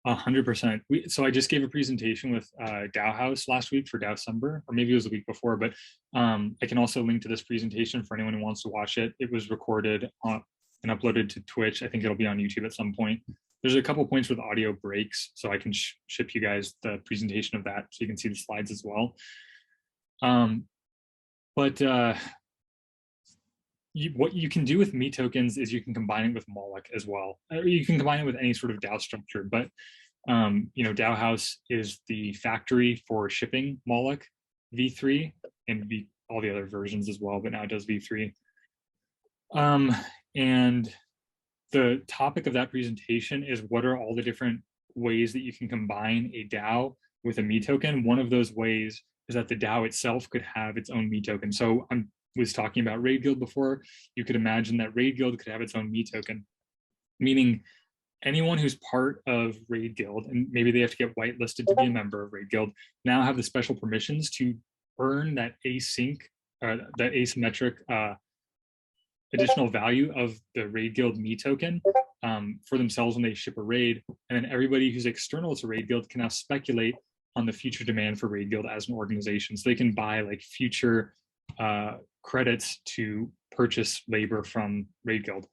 100%. So I just gave a presentation with DAO House last week for DAOcember, or maybe it was the week before, but I can also link to this presentation for anyone who wants to watch it. It was recorded and uploaded to Twitch. I think it'll be on YouTube at some point. There's a couple points where the audio breaks, so I can ship you guys the presentation of that so you can see the slides as well. What you can do with meTokens is you can combine it with Moloch as well. Or you can combine it with any sort of DAO structure, but DAO House is the factory for shipping Moloch v3 and all the other versions as well, but now it does v3. And the topic of that presentation is what are all the different ways that you can combine a DAO with a meToken. One of those ways is that the DAO itself could have its own meToken. So I was talking about Raid Guild before. You could imagine that Raid Guild could have its own meToken, meaning anyone who's part of Raid Guild, and maybe they have to get whitelisted to be a member of Raid Guild, now have the special permissions to earn that that asymmetric additional value of the Raid Guild meToken for themselves when they ship a raid. And then everybody who's external to Raid Guild can now speculate on the future demand for Raid Guild as an organization. So they can buy like future credits to purchase labor from Raid Guild,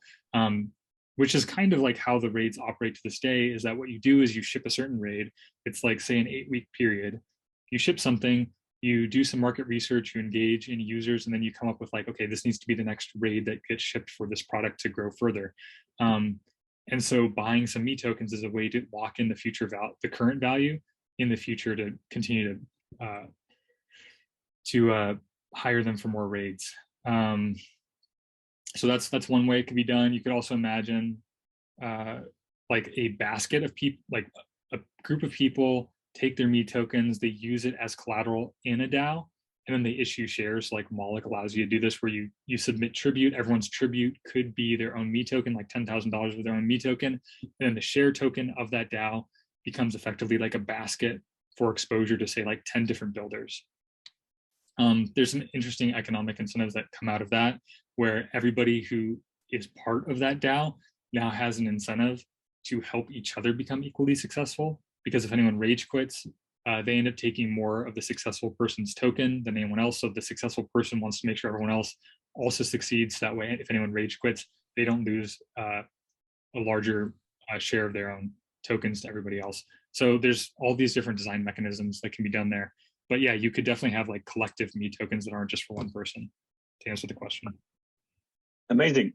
which is kind of like how the raids operate to this day, is that what you do is you ship a certain raid. It's like, say, an 8-week period. You ship something, you do some market research, you engage in users, and then you come up with like, okay, this needs to be the next raid that gets shipped for this product to grow further. And so buying some meTokens is a way to lock in the future the current value in the future to continue to hire them for more raids. So that's one way it could be done. You could also imagine like a basket of people, like a group of people take their meTokens, they use it as collateral in a DAO, and then they issue shares. Like Moloch allows you to do this, where you submit tribute. Everyone's tribute could be their own meToken, like $10,000 with their own meToken. And then the share token of that DAO becomes effectively like a basket for exposure to, say, like 10 different builders. There's some interesting economic incentives that come out of that, where everybody who is part of that DAO now has an incentive to help each other become equally successful. Because if anyone rage quits, they end up taking more of the successful person's token than anyone else. So the successful person wants to make sure everyone else also succeeds. That way, if anyone rage quits, they don't lose a larger share of their own tokens to everybody else. So there's all these different design mechanisms that can be done there. But yeah, you could definitely have like collective meTokens that aren't just for one person, to answer the question. Amazing.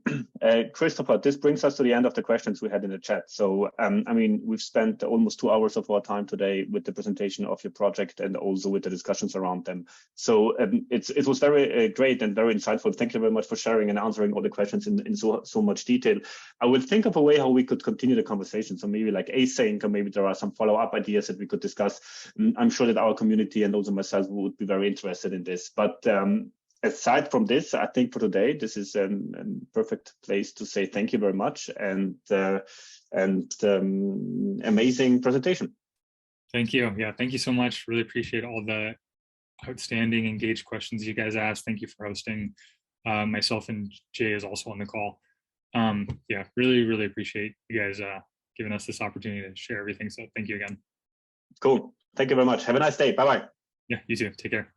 Christopher, this brings us to the end of the questions we had in the chat. So, I mean, we've spent almost 2 hours of our time today with the presentation of your project and also with the discussions around them. So it was very great and very insightful. Thank you very much for sharing and answering all the questions in so much detail. I will think of a way how we could continue the conversation. So maybe like async, or maybe there are some follow-up ideas that we could discuss. I'm sure that our community and also myself would be very interested in this. But aside from this, I think for today, this is a perfect place to say thank you very much and amazing presentation. Thank you. Yeah, thank you so much. Really appreciate all the outstanding, engaged questions you guys asked. Thank you for hosting. Myself and Jay is also on the call. Yeah, really appreciate you guys giving us this opportunity to share everything. So thank you again. Cool. Thank you very much. Have a nice day. Bye-bye. Yeah, you too. Take care.